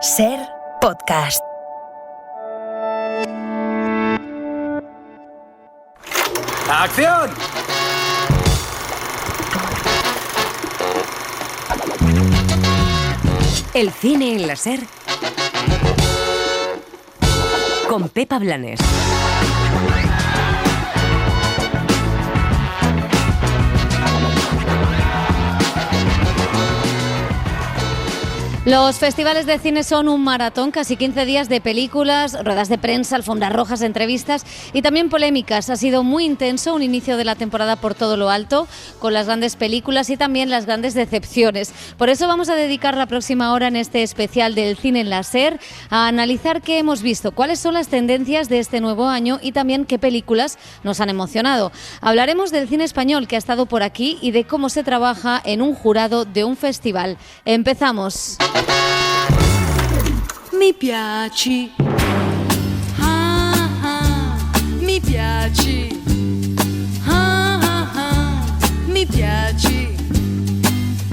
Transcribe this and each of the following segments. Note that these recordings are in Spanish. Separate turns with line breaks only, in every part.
Ser Podcast.
¡Acción!
El cine en la Ser con Pepa Blanes.
Los festivales de cine son un maratón, casi 15 días de películas, ruedas de prensa, alfombras rojas, entrevistas y también polémicas. Ha sido muy intenso, un inicio de la temporada por todo lo alto, con las grandes películas y también las grandes decepciones. Por eso vamos a dedicar la próxima hora en este especial del cine en la Ser a analizar qué hemos visto, cuáles son las tendencias de este nuevo año y también qué películas nos han emocionado. Hablaremos del cine español que ha estado por aquí y de cómo se trabaja en un jurado de un festival. Empezamos.
Mi piaci, ah, ah, mi piaci, ah, ah, ah, mi piaci,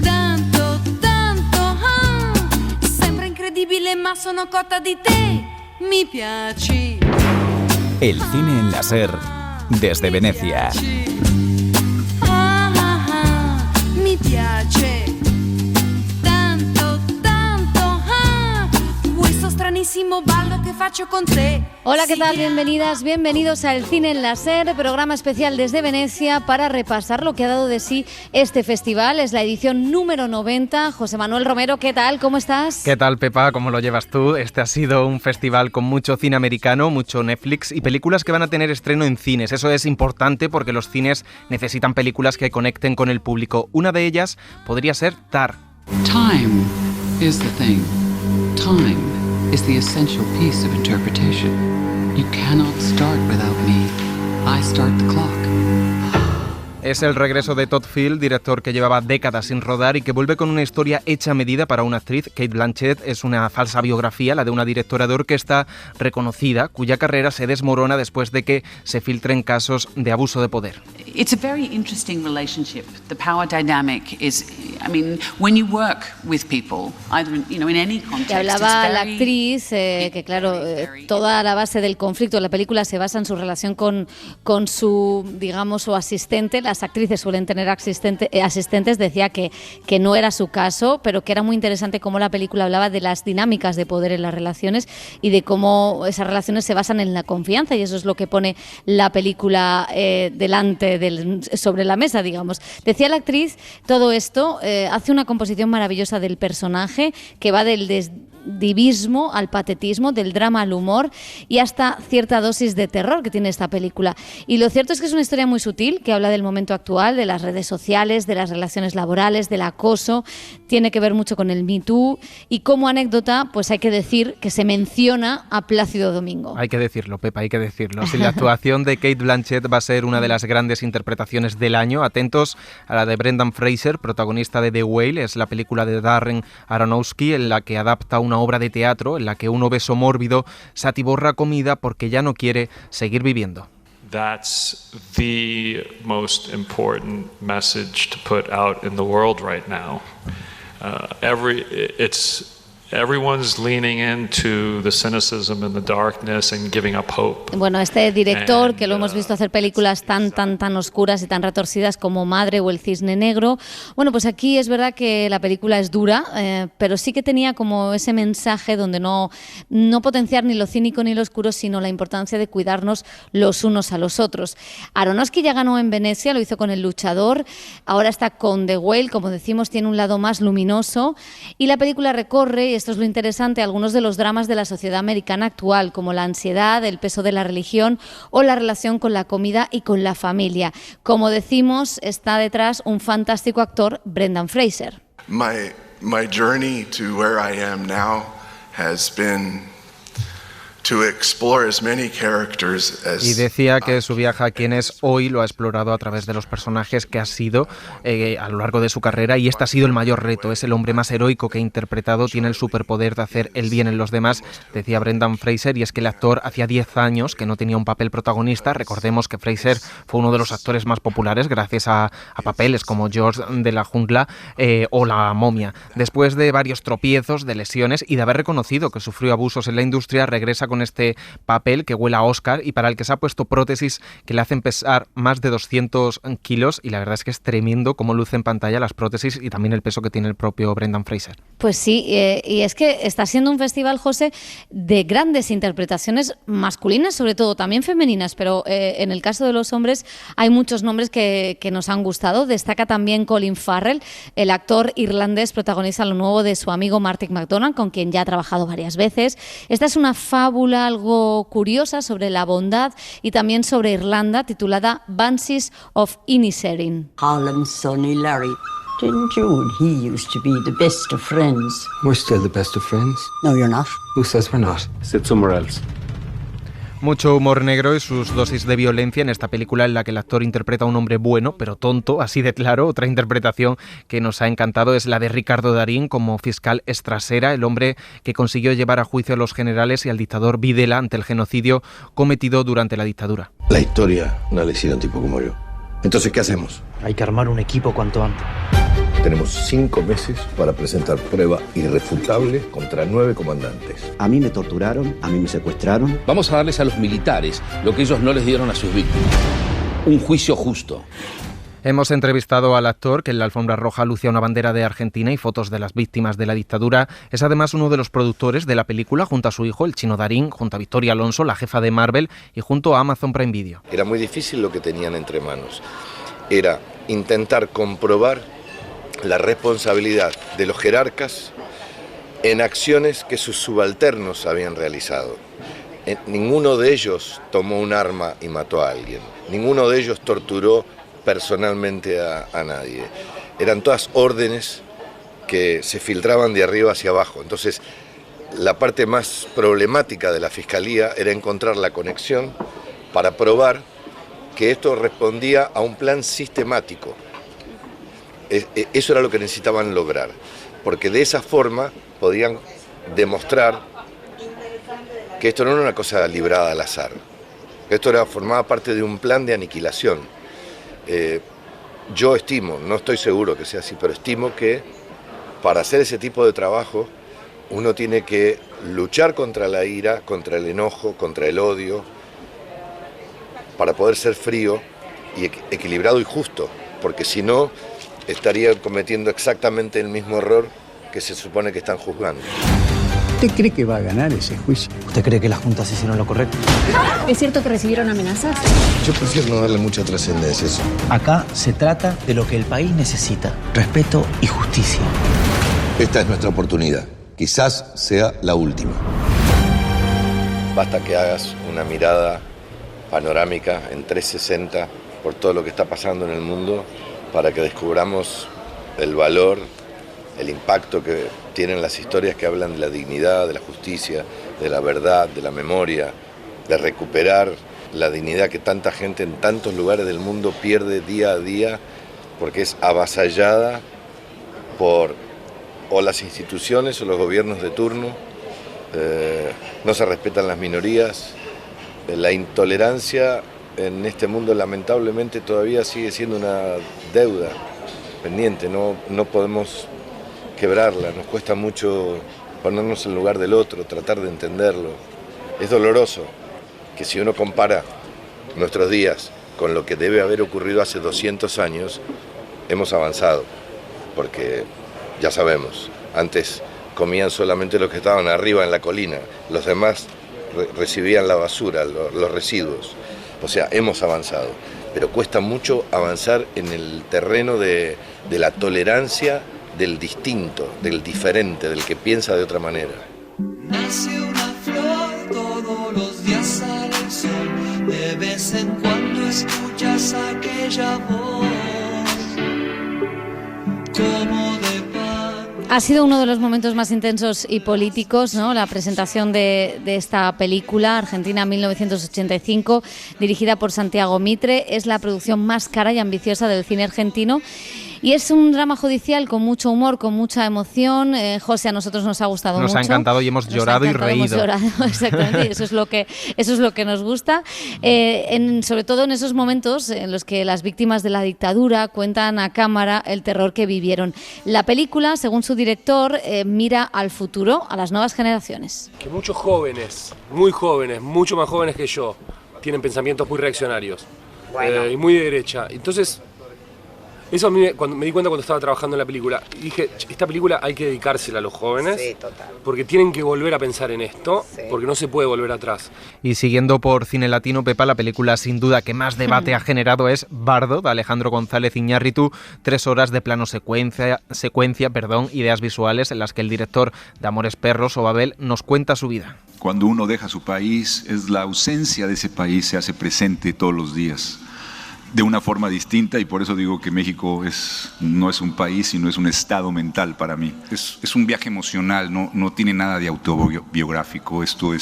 tanto, tanto, ah, sembra incredibile ma sono cotta di te, mi piaci.
El cine en la Ser, desde Venecia.
Ah, ah, ah, mi piace.
Hola, ¿qué tal? Bienvenidas, bienvenidos a El Cine en la Ser, programa especial desde Venecia para repasar lo que ha dado de sí este festival. Es la edición número 90. José Manuel Romero, ¿qué tal? ¿Cómo estás?
¿Qué tal, Pepa? ¿Cómo lo llevas tú? Este ha sido un festival con mucho cine americano, mucho Netflix y películas que van a tener estreno en cines. Eso es importante porque los cines necesitan películas que conecten con el público. Una de ellas podría ser Tar.
Time is the thing. Time is the essential piece of interpretation. You cannot start without me. I start the clock.
Es el regreso de Todd Field, director que llevaba décadas sin rodar y que vuelve con una historia hecha a medida para una actriz. Cate Blanchett es una falsa biografía, la de una directora de orquesta reconocida, cuya carrera se desmorona después de que se filtren casos de abuso de poder.
It's a very interesting relationship. The power dynamic is, I mean, when you work with people, either in any context.
Que hablaba la actriz, que claro, toda la base del conflicto de la película se basa en su relación con su, digamos, su asistente. Las actrices suelen tener asistentes, decía que no era su caso, pero que era muy interesante cómo la película hablaba de las dinámicas de poder en las relaciones y de cómo esas relaciones se basan en la confianza, y eso es lo que pone la película sobre la mesa, digamos. Decía la actriz, todo esto hace una composición maravillosa del personaje que va del divismo al patetismo, del drama al humor y hasta cierta dosis de terror que tiene esta película. Y lo cierto es que es una historia muy sutil que habla del momento actual, de las redes sociales, de las relaciones laborales, del acoso, tiene que ver mucho con el Me Too y como anécdota, pues hay que decir que se menciona a Plácido Domingo.
Hay que decirlo, Pepa, hay que decirlo. Si la actuación de Cate Blanchett va a ser una de las grandes interpretaciones del año, atentos a la de Brendan Fraser, protagonista de The Whale, es la película de Darren Aronofsky en la que adapta una obra de teatro en la que un obeso mórbido se atiborra comida porque ya no quiere seguir viviendo.
That's the most important message to put out in the world right now. Everyone's leaning into the cynicism and the darkness and giving up hope.
Bueno, este director, que lo hemos visto hacer películas tan oscuras y tan retorcidas como Madre o El Cisne Negro, bueno, pues aquí es verdad que la película es dura, pero sí que tenía como ese mensaje donde no potenciar ni lo cínico ni lo oscuro, sino la importancia de cuidarnos los unos a los otros. Aronofsky ya ganó en Venecia, lo hizo con El Luchador, ahora está con The Whale, como decimos, tiene un lado más luminoso y la película recorre, esto es lo interesante, algunos de los dramas de la sociedad americana actual, como la ansiedad, el peso de la religión o la relación con la comida y con la familia. Como decimos, está detrás un fantástico actor, Brendan Fraser.
My journey to where I am now has been
Y decía que su viaje a quien es hoy lo ha explorado a través de los personajes que ha sido a lo largo de su carrera, y este ha sido el mayor reto. Es el hombre más heroico que ha interpretado, tiene el superpoder de hacer el bien en los demás, decía Brendan Fraser, y es que el actor hacía 10 años que no tenía un papel protagonista. Recordemos que Fraser fue uno de los actores más populares gracias a papeles como George de la Jungla o La Momia. Después de varios tropiezos, de lesiones y de haber reconocido que sufrió abusos en la industria, regresa con este papel que huele a Oscar y para el que se ha puesto prótesis que le hacen pesar más de 200 kilos, y la verdad es que es tremendo cómo luce en pantalla las prótesis y también el peso que tiene el propio Brendan Fraser.
Pues sí, y es que está siendo un festival, José, de grandes interpretaciones masculinas, sobre todo, también femeninas, pero en el caso de los hombres hay muchos nombres que nos han gustado. Destaca también Colin Farrell, el actor irlandés protagonista lo nuevo de su amigo Martin McDonagh, con quien ya ha trabajado varias veces. Esta es una fábula algo curiosa sobre la bondad y también sobre Irlanda, titulada Banshees of Inisherin.
Harlan's sonny Larry. Didn't you and he used to be the best of friends?
We're still the best of friends.
No, you're not.
Who says we're not? Sit somewhere else.
Mucho humor negro y sus dosis de violencia en esta película en la que el actor interpreta a un hombre bueno, pero tonto, así de claro. Otra interpretación que nos ha encantado es la de Ricardo Darín como fiscal Estrasera, el hombre que consiguió llevar a juicio a los generales y al dictador Videla ante el genocidio cometido durante la dictadura.
La historia no la hicieron tipo como yo. Entonces, ¿qué hacemos?
Hay que armar un equipo cuanto antes.
Tenemos 5 meses para presentar prueba irrefutable contra 9 comandantes.
A mí me torturaron, a mí me secuestraron.
Vamos a darles a los militares lo que ellos no les dieron a sus víctimas. Un juicio justo.
Hemos entrevistado al actor que en la alfombra roja lucía una bandera de Argentina y fotos de las víctimas de la dictadura. Es además uno de los productores de la película junto a su hijo, el Chino Darín, junto a Victoria Alonso, la jefa de Marvel, y junto a Amazon Prime Video.
Era muy difícil lo que tenían entre manos. Era intentar comprobar la responsabilidad de los jerarcas en acciones que sus subalternos habían realizado. Ninguno de ellos tomó un arma y mató a alguien. Ninguno de ellos torturó personalmente a nadie. Eran todas órdenes que se filtraban de arriba hacia abajo. Entonces, la parte más problemática de la Fiscalía era encontrar la conexión para probar que esto respondía a un plan sistemático. Eso era lo que necesitaban lograr, porque de esa forma podían demostrar que esto no era una cosa librada al azar, que esto formaba parte de un plan de aniquilación. Yo estimo, no estoy seguro que sea así, pero estimo que para hacer ese tipo de trabajo uno tiene que luchar contra la ira, contra el enojo, contra el odio, para poder ser frío y equilibrado y justo, porque si no estaría cometiendo exactamente el mismo error que se supone que están juzgando.
¿Usted cree que va a ganar ese juicio?
¿Usted cree que las juntas hicieron lo correcto?
¿Es cierto que recibieron amenazas?
Yo prefiero no darle mucha trascendencia a eso.
Acá se trata de lo que el país necesita: respeto y justicia.
Esta es nuestra oportunidad. Quizás sea la última. Basta que hagas una mirada panorámica en 360 por todo lo que está pasando en el mundo para que descubramos el valor, el impacto que tienen las historias que hablan de la dignidad, de la justicia, de la verdad, de la memoria, de recuperar la dignidad que tanta gente en tantos lugares del mundo pierde día a día porque es avasallada por o las instituciones o los gobiernos de turno. No se respetan las minorías. La intolerancia en este mundo lamentablemente todavía sigue siendo una deuda pendiente, no podemos quebrarla, nos cuesta mucho ponernos en lugar del otro, tratar de entenderlo. Es doloroso que si uno compara nuestros días con lo que debe haber ocurrido hace 200 años, hemos avanzado, porque ya sabemos, antes comían solamente los que estaban arriba en la colina, los demás recibían la basura, los residuos. O sea, hemos avanzado, pero cuesta mucho avanzar en el terreno de la tolerancia del distinto, del diferente, del que piensa de otra manera.
Nace una flor, todos los días sale el sol, de vez en cuando escuchas aquella voz, como de pan.
Ha sido uno de los momentos más intensos y políticos, ¿no? La presentación de esta película, Argentina 1985, dirigida por Santiago Mitre. Es la producción más cara y ambiciosa del cine argentino. Y es un drama judicial con mucho humor, con mucha emoción. José, a nosotros nos ha gustado mucho.
Nos ha encantado y hemos llorado y reído.
Hemos llorado, exactamente, y eso es lo que nos gusta. Sobre todo en esos momentos en los que las víctimas de la dictadura cuentan a cámara el terror que vivieron. La película, según su director, mira al futuro, a las nuevas generaciones.
Que muchos jóvenes, muy jóvenes, mucho más jóvenes que yo, tienen pensamientos muy reaccionarios y muy de derecha. Entonces, eso a mí, cuando me di cuenta cuando estaba trabajando en la película, dije, esta película hay que dedicársela a los jóvenes, sí, total, porque tienen que volver a pensar en esto, sí, porque no se puede volver atrás.
Y siguiendo por Cine Latino, Pepa, la película sin duda que más debate ha generado es Bardo, de Alejandro González Iñárritu. 3 horas de plano secuencia, ideas visuales en las que el director de Amores Perros o Babel nos cuenta su vida.
Cuando uno deja su país, es la ausencia de ese país se hace presente todos los días, de una forma distinta, y por eso digo que México no es un país, sino es un estado mental para mí. Es un viaje emocional, no tiene nada de autobiográfico. Esto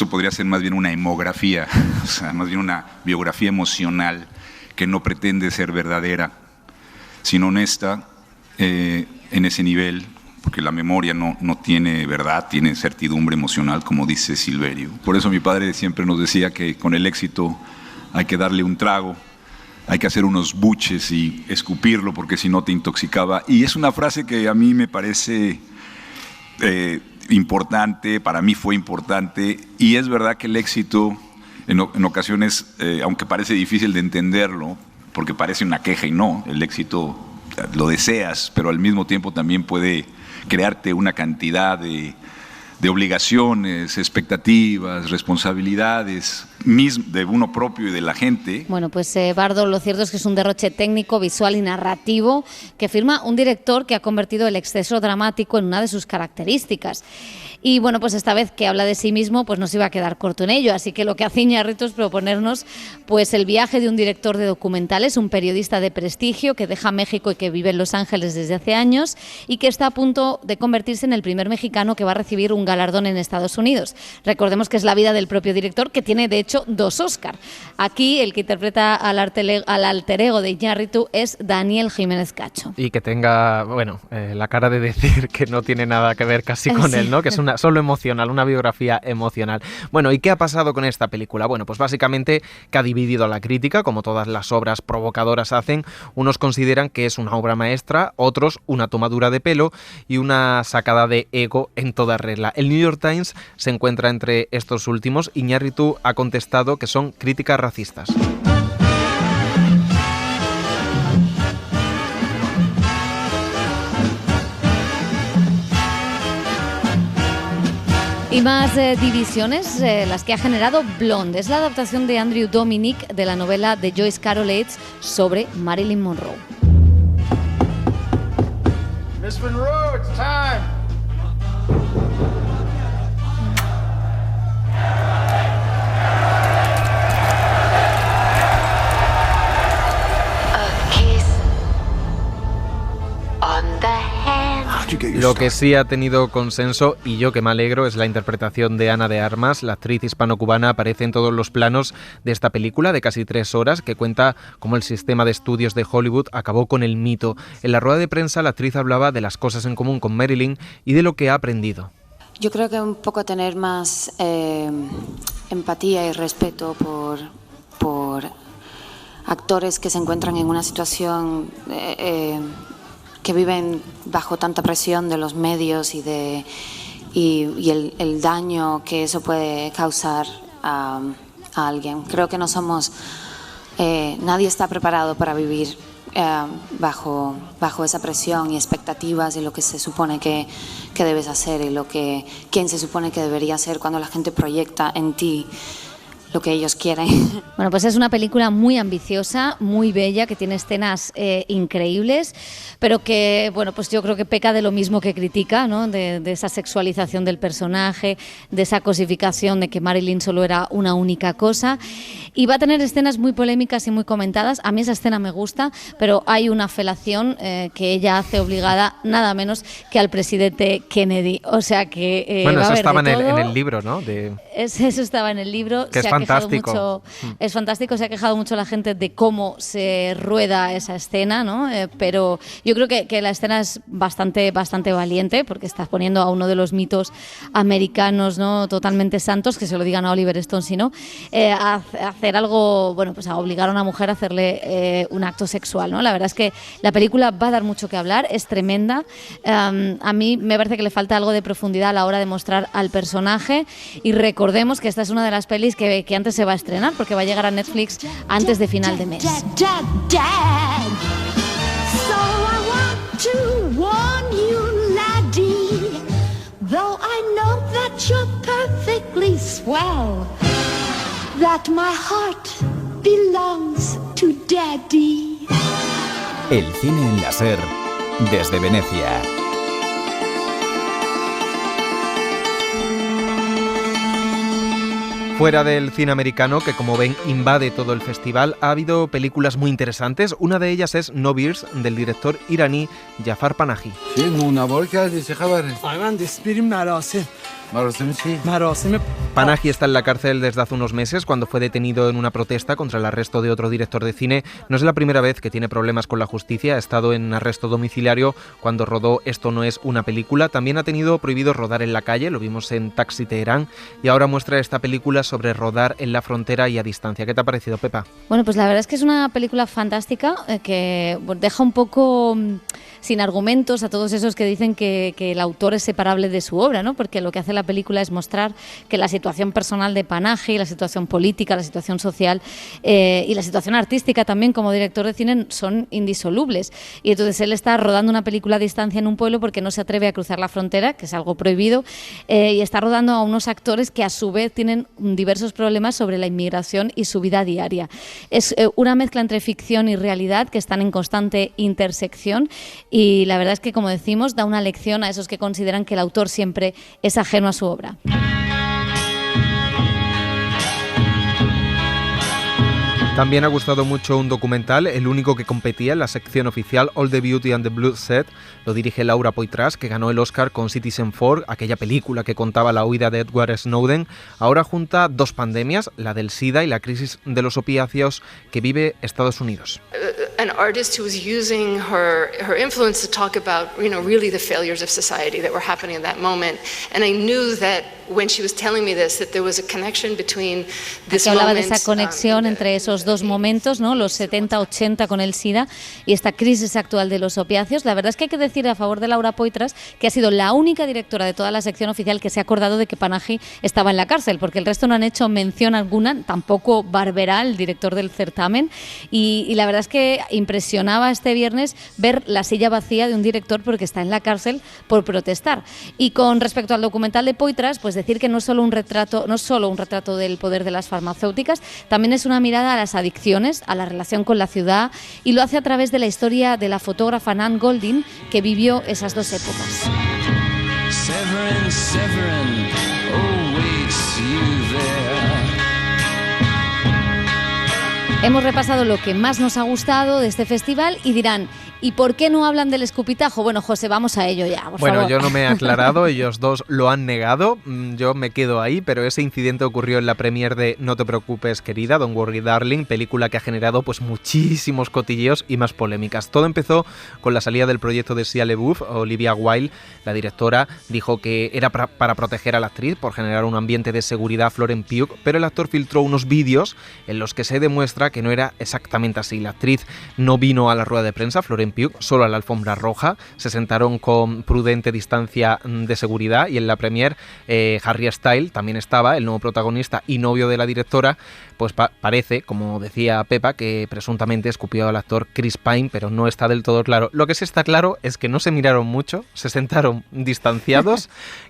podría ser más bien una hemografía, o sea, más bien una biografía emocional que no pretende ser verdadera, sino honesta en ese nivel, porque la memoria no tiene verdad, tiene certidumbre emocional, como dice Silverio. Por eso mi padre siempre nos decía que con el éxito hay que darle un trago, hay que hacer unos buches y escupirlo porque si no te intoxicaba. Y es una frase que a mí me parece importante, para mí fue importante, y es verdad que el éxito en ocasiones, aunque parece difícil de entenderlo, porque parece una queja y no, el éxito lo deseas, pero al mismo tiempo también puede crearte una cantidad de obligaciones, expectativas, responsabilidades de uno propio y de la gente.
Bueno, pues Bardo, lo cierto es que es un derroche técnico, visual y narrativo que firma un director que ha convertido el exceso dramático en una de sus características. Y bueno, pues esta vez que habla de sí mismo, pues no se iba a quedar corto en ello, así que lo que hace Iñárritu es proponernos pues el viaje de un director de documentales, un periodista de prestigio que deja México y que vive en Los Ángeles desde hace años y que está a punto de convertirse en el primer mexicano que va a recibir un galardón en Estados Unidos. Recordemos que es la vida del propio director, que tiene de hecho 2 Oscar. Aquí el que interpreta al alter ego de Iñárritu es Daniel Jiménez Cacho.
Y que tenga, bueno, la cara de decir que no tiene nada que ver casi con él, ¿no? Que es solo emocional, una biografía emocional. Bueno, ¿y qué ha pasado con esta película? Bueno, pues básicamente que ha dividido a la crítica, como todas las obras provocadoras hacen. Unos consideran que es una obra maestra, otros una tomadura de pelo y una sacada de ego en toda regla. El New York Times se encuentra entre estos últimos. Iñárritu ha contestado que son críticas racistas.
Y más divisiones, las que ha generado Blonde. Es la adaptación de Andrew Dominic de la novela de Joyce Carol Oates sobre Marilyn Monroe.
Miss Monroe, it's time.
Lo que sí ha tenido consenso, y yo que me alegro, es la interpretación de Ana de Armas. La actriz hispano-cubana aparece en todos los planos de esta película de casi 3 horas que cuenta cómo el sistema de estudios de Hollywood acabó con el mito. En la rueda de prensa la actriz hablaba de las cosas en común con Marilyn y de lo que ha aprendido.
Yo creo que un poco tener más empatía y respeto por actores que se encuentran en una situación que viven bajo tanta presión de los medios y el daño que eso puede causar a alguien. Creo que no somos, nadie está preparado para vivir bajo esa presión y expectativas y lo que se supone que debes hacer y quién se supone que debería ser cuando la gente proyecta en ti lo que ellos quieren.
Bueno, pues es una película muy ambiciosa, muy bella, que tiene escenas increíbles, pero que, bueno, pues yo creo que peca de lo mismo que critica, ¿no? De esa sexualización del personaje, de esa cosificación de que Marilyn solo era una única cosa, y va a tener escenas muy polémicas y muy comentadas. A mí esa escena me gusta, pero hay una felación que ella hace obligada nada menos que al presidente Kennedy, o sea que
bueno,
va
eso
a haber
estaba
de todo.
en el libro, ¿no?
Eso estaba en el libro.
Que es fantástico.
Es fantástico, se ha quejado mucho la gente de cómo se rueda esa escena, ¿no? Pero yo creo que la escena es bastante valiente, porque estás poniendo a uno de los mitos americanos, ¿no? Totalmente santos, que se lo digan a Oliver Stone, si no, a hacer algo, bueno, pues a obligar a una mujer a hacerle un acto sexual, ¿no? La verdad es que la película va a dar mucho que hablar, es tremenda. A mí me parece que le falta algo de profundidad a la hora de mostrar al personaje, y recordemos que esta es una de las pelis que antes se va a estrenar, porque va a llegar a Netflix antes de final de mes.
El cine en la SER, desde Venecia.
Fuera del cine americano, que como ven invade todo el festival, ha habido películas muy interesantes. Una de ellas es No Beers, del director iraní Jafar Panahi. Panahi está en la cárcel desde hace unos meses, cuando fue detenido en una protesta contra el arresto de otro director de cine. No es la primera vez que tiene problemas con la justicia. Ha estado en arresto domiciliario cuando rodó Esto no es una película. También ha tenido prohibido rodar en la calle, lo vimos en Taxi Teherán, y ahora muestra esta película sobre rodar en la frontera y a distancia. ¿Qué te ha parecido, Pepa?
Bueno, pues la verdad es que es una película fantástica que deja un poco sin argumentos a todos esos que dicen que el autor es separable de su obra, ¿no? Porque lo que hace la película es mostrar que la situación personal de Panahi, la situación política, la situación social y la situación artística también como director de cine son indisolubles. Y entonces él está rodando una película a distancia en un pueblo porque no se atreve a cruzar la frontera, que es algo prohibido, y está rodando a unos actores que a su vez tienen diversos problemas sobre la inmigración y su vida diaria. Es una mezcla entre ficción y realidad que están en constante intersección, y la verdad es que, como decimos, da una lección a esos que consideran que el autor siempre es ajeno a su obra.
También ha gustado mucho un documental, el único que competía en la sección oficial, All the Beauty and the Bloodshed. Lo dirige Laura Poitras, que ganó el Oscar con Citizenfour, aquella película que contaba la huida de Edward Snowden. Ahora junta dos pandemias, la del SIDA y la crisis de los opiáceos que vive Estados Unidos.
An artist who was using her influence to talk about, really the failures of society that were happening at that moment. And I knew that when she was telling me this, that there was a connection between this moment.
Hablaba de esa conexión entre esos dos momentos, ¿no? Los 70-80 con el SIDA y esta crisis actual de los opiáceos. La verdad es que hay que decir a favor de Laura Poitras que ha sido la única directora de toda la sección oficial que se ha acordado de que Panahi estaba en la cárcel, porque el resto no han hecho mención alguna, tampoco Barberá, el director del certamen, y la verdad es que impresionaba este viernes ver la silla vacía de un director porque está en la cárcel por protestar. Y con respecto al documental de Poitras, pues decir que no es solo un retrato del poder de las farmacéuticas, también es una mirada a las adicciones, a la relación con la ciudad, y lo hace a través de la historia de la fotógrafa Nan Goldin, que vivió esas dos épocas.
Severin, Severin, oh, waits you there.
Hemos repasado lo que más nos ha gustado de este festival y dirán, ¿y por qué no hablan del escupitajo? Bueno, José, vamos a ello ya, por favor.
Yo no me he aclarado, ellos dos lo han negado, yo me quedo ahí, pero ese incidente ocurrió en la premiere de No te preocupes, querida, Don't Worry Darling, película que ha generado pues muchísimos cotilleos y más polémicas. Todo empezó con la salida del proyecto de Shia LaBeouf. Olivia Wilde, la directora, dijo que era para proteger a la actriz, por generar un ambiente de seguridad a Florence Pugh, pero el actor filtró unos vídeos en los que se demuestra que no era exactamente así. La actriz no vino a la rueda de prensa, Florence Pugh solo a la alfombra roja, se sentaron con prudente distancia de seguridad y en la premier Harry Styles también estaba, el nuevo protagonista y novio de la directora, pues parece, como decía Pepa, que presuntamente escupió al actor Chris Pine, pero no está del todo claro. Lo que sí está claro es que no se miraron mucho, se sentaron distanciados,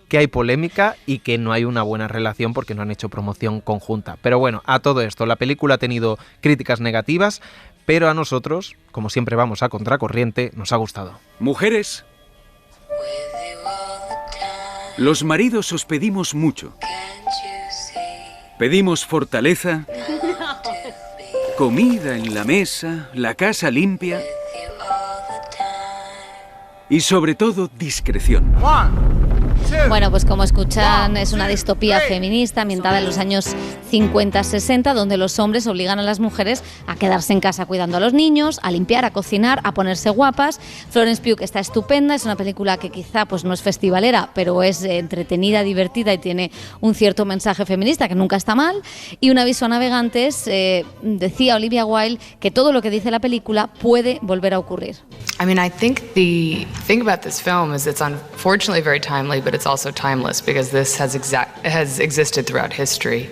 que hay polémica y que no hay una buena relación porque no han hecho promoción conjunta. Pero bueno, a todo esto, la película ha tenido críticas negativas, pero a nosotros, como siempre vamos a contracorriente, nos ha gustado.
Mujeres, los maridos os pedimos mucho. Pedimos fortaleza, comida en la mesa, la casa limpia y sobre todo discreción.
Bueno, pues como escuchan, es una distopía feminista ambientada en los años 50-60, donde los hombres obligan a las mujeres a quedarse en casa cuidando a los niños, a limpiar, a cocinar, a ponerse guapas. Florence Pugh está estupenda, es una película que quizá pues no es festivalera, pero es entretenida, divertida y tiene un cierto mensaje feminista que nunca está mal. Y un aviso a navegantes, decía Olivia Wilde que todo lo que dice la película puede volver a ocurrir.
I mean, I think the thing about this film is it's unfortunately very timely, but it's also timeless because this has existed throughout history.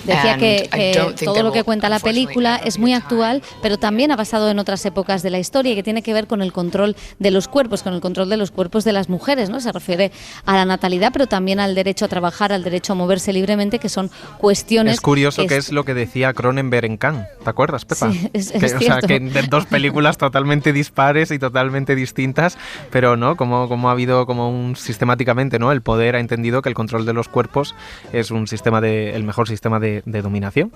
Decía que todo lo que cuenta la película es muy actual, pero también ha pasado en otras épocas de la historia y que tiene que ver con el control de los cuerpos, con el control de los cuerpos de las mujeres, ¿no? Se refiere a la natalidad, pero también al derecho a trabajar, al derecho a moverse libremente, que son cuestiones...
Es curioso que es lo que decía Cronenberg en Cannes, ¿te acuerdas, Pepa?
Sí, es
o sea, que de dos películas totalmente dispares y totalmente distintas, pero no, como ha habido como un sistemáticamente, ¿no? El poder ha entendido que el control de los cuerpos es un sistema el mejor sistema de dominación.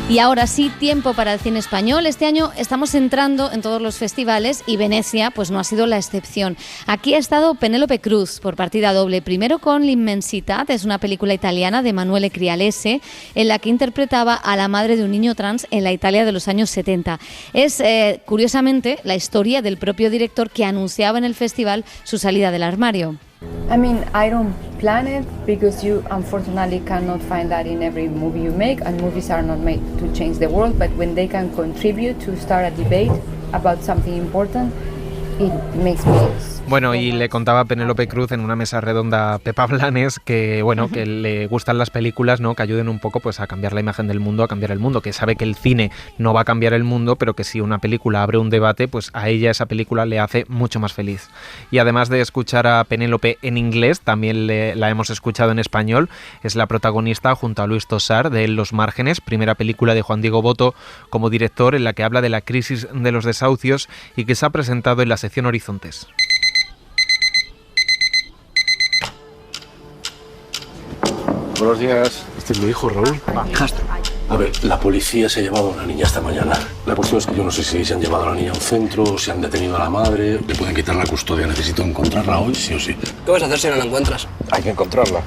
Y ahora sí, tiempo para el cine español. Este año estamos entrando en todos los festivales y Venecia pues no ha sido la excepción. Aquí ha estado Penélope Cruz por partida doble. Primero con L'Immensità, es una película italiana de Emanuele Crialese, en la que interpretaba a la madre de un niño trans en la Italia de los años 70. Es, curiosamente, la historia del propio director que anunciaba en el festival su salida del armario.
I mean, I don't plan it because you unfortunately cannot find that in every movie you make, and movies are not made to change the world, but when they can contribute to start a debate about something important, it makes me...
Bueno, y le contaba a Penélope Cruz en una mesa redonda a Pepa Blanes que, bueno, que le gustan las películas, ¿no? Que ayuden un poco pues a cambiar la imagen del mundo, a cambiar el mundo, que sabe que el cine no va a cambiar el mundo, pero que si una película abre un debate, pues a ella esa película le hace mucho más feliz. Y además de escuchar a Penélope en inglés, también la hemos escuchado en español. Es la protagonista junto a Luis Tosar de Los Márgenes, primera película de Juan Diego Botto como director, en la que habla de la crisis de los desahucios y que se ha presentado en la sección Horizontes.
Buenos días. Este es mi hijo, Raúl.
A ver, la policía se ha llevado a una niña esta mañana. La cuestión es que yo no sé si se han llevado a la niña a un centro, si han detenido a la madre. Le pueden quitar la custodia. Necesito encontrarla hoy, sí o sí.
¿Qué vas a hacer si no la encuentras?
Hay que encontrarla.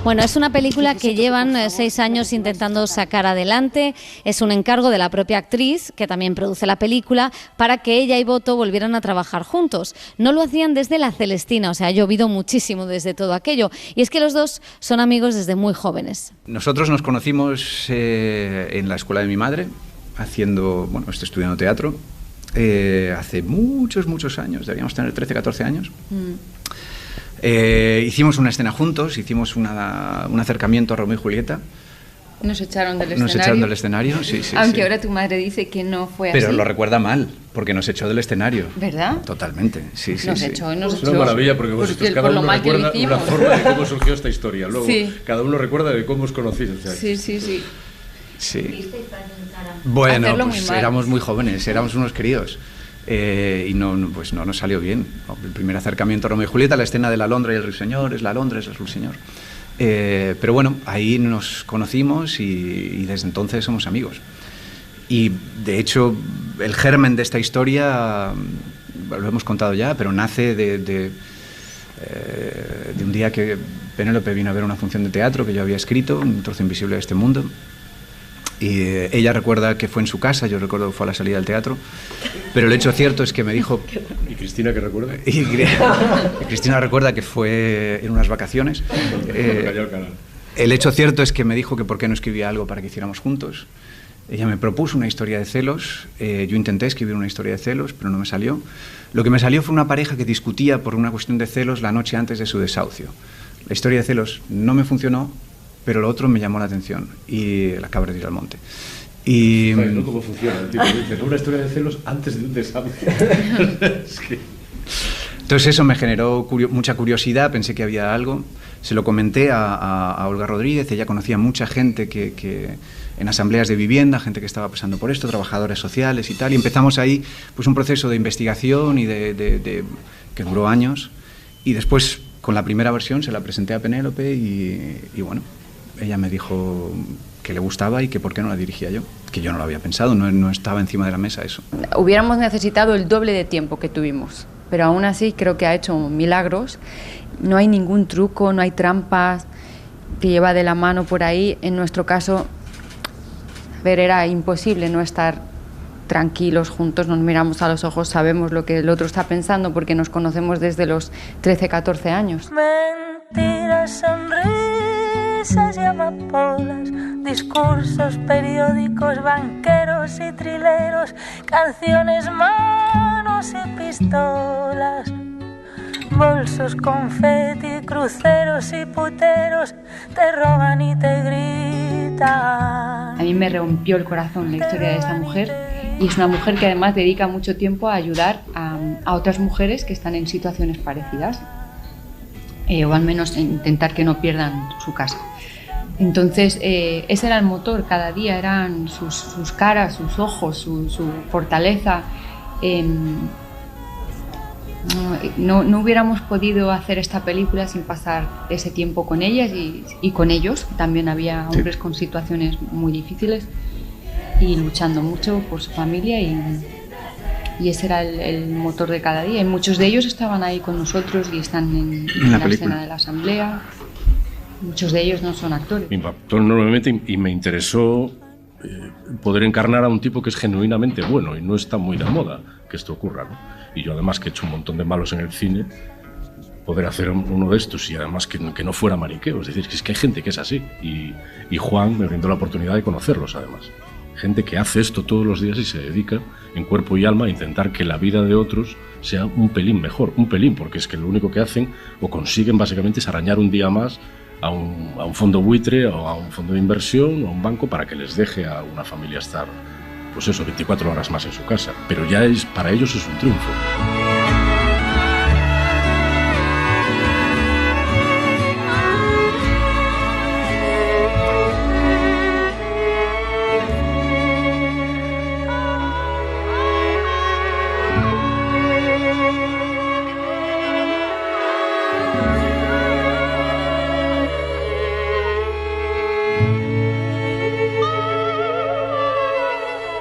Bueno, es una película que llevan 6 años intentando sacar adelante. Es un encargo de la propia actriz, que también produce la película, para que ella y Botto volvieran a trabajar juntos. No lo hacían desde La Celestina, o sea, ha llovido muchísimo desde todo aquello. Y es que los dos son amigos desde muy jóvenes.
Nosotros nos conocimos en la escuela de mi madre, estoy estudiando teatro, hace muchos años, deberíamos tener 13, 14 años. Hicimos una escena juntos, hicimos un acercamiento a Romeo y Julieta.
Nos echaron del escenario.
Nos echaron del escenario, sí.
Aunque ahora tu madre dice que no fue así.
Pero lo recuerda mal, porque nos echó del escenario.
¿Verdad?
Totalmente, sí.
Nos echó.
Es una maravilla porque vosotros cada uno recuerda una forma de cómo surgió esta historia. Luego cada uno recuerda de cómo os conocisteis.
Sí. Bueno, pues éramos muy jóvenes, éramos unos críos. Y no nos salió bien. El primer acercamiento a Romeo y Julieta, la escena de la Alondra y el Ruiseñor, es la Alondra, es el Ruiseñor. Pero bueno, ahí nos conocimos y desde entonces somos amigos. Y de hecho, el germen de esta historia, lo hemos contado ya, pero nace de de un día que Penélope vino a ver una función de teatro que yo había escrito, Un trozo invisible de este mundo, y ella recuerda que fue en su casa, yo recuerdo que fue a la salida del teatro, pero el hecho cierto es que me dijo...
¿Y Cristina qué recuerda?
Y Cristina recuerda que fue en unas vacaciones. El hecho cierto es que me dijo que por qué no escribía algo para que hiciéramos juntos. Ella me propuso una historia de celos, yo intenté escribir una historia de celos, pero no me salió. Lo que me salió fue una pareja que discutía por una cuestión de celos la noche antes de su desahucio. La historia de celos no me funcionó, pero lo otro me llamó la atención, y la cabra tira al monte. Y...
¿No cómo funciona? El tipo dice, una historia de celos antes de un desahucio. Es que...
Entonces eso me generó mucha curiosidad, pensé que había algo. Se lo comenté a Olga Rodríguez, ella conocía mucha gente que en asambleas de vivienda, gente que estaba pasando por esto, trabajadores sociales y tal, y empezamos ahí pues un proceso de investigación y que duró años, y después con la primera versión se la presenté a Penélope y bueno, ella me dijo que le gustaba y que por qué no la dirigía yo, que yo no lo había pensado, no estaba encima de la mesa eso.
Hubiéramos necesitado el doble de tiempo que tuvimos, pero aún así creo que ha hecho milagros. No hay ningún truco, no hay trampas que lleva de la mano por ahí. En nuestro caso, era imposible no estar tranquilos juntos, nos miramos a los ojos, sabemos lo que el otro está pensando porque nos conocemos desde los 13, 14 años.
Mentiras, sonrisas y amapolas, discursos periódicos, banqueros y trileros, canciones, manos y pistolas, bolsos, confeti, cruceros y puteros, te roban y te gritan.
A mí me rompió el corazón la historia de esta mujer, y es una mujer que además dedica mucho tiempo a ayudar a otras mujeres que están en situaciones parecidas, o al menos intentar que no pierdan su casa. Entonces ese era el motor, cada día eran sus caras, sus ojos, su fortaleza. No hubiéramos podido hacer esta película sin pasar ese tiempo con ellas y con ellos. También había hombres con situaciones muy difíciles y luchando mucho por su familia, y ese era el motor de cada día. Y muchos de ellos estaban ahí con nosotros y están en la escena de la asamblea. Muchos de ellos no son actores.
Me impactó enormemente y me interesó poder encarnar a un tipo que es genuinamente bueno, y no está muy de moda que esto ocurra, ¿no? Y yo, además, que he hecho un montón de malos en el cine, poder hacer uno de estos y además que no fuera mariqueo. Es decir, que es que hay gente que es así, y Juan me brindó la oportunidad de conocerlos, además. Gente que hace esto todos los días y se dedica en cuerpo y alma a intentar que la vida de otros sea un pelín mejor, un pelín, porque es que lo único que hacen o consiguen básicamente es arañar un día más a un fondo buitre o a un fondo de inversión o a un banco para que les deje a una familia estar, pues eso, 24 horas más en su casa. Pero ya para ellos es un triunfo.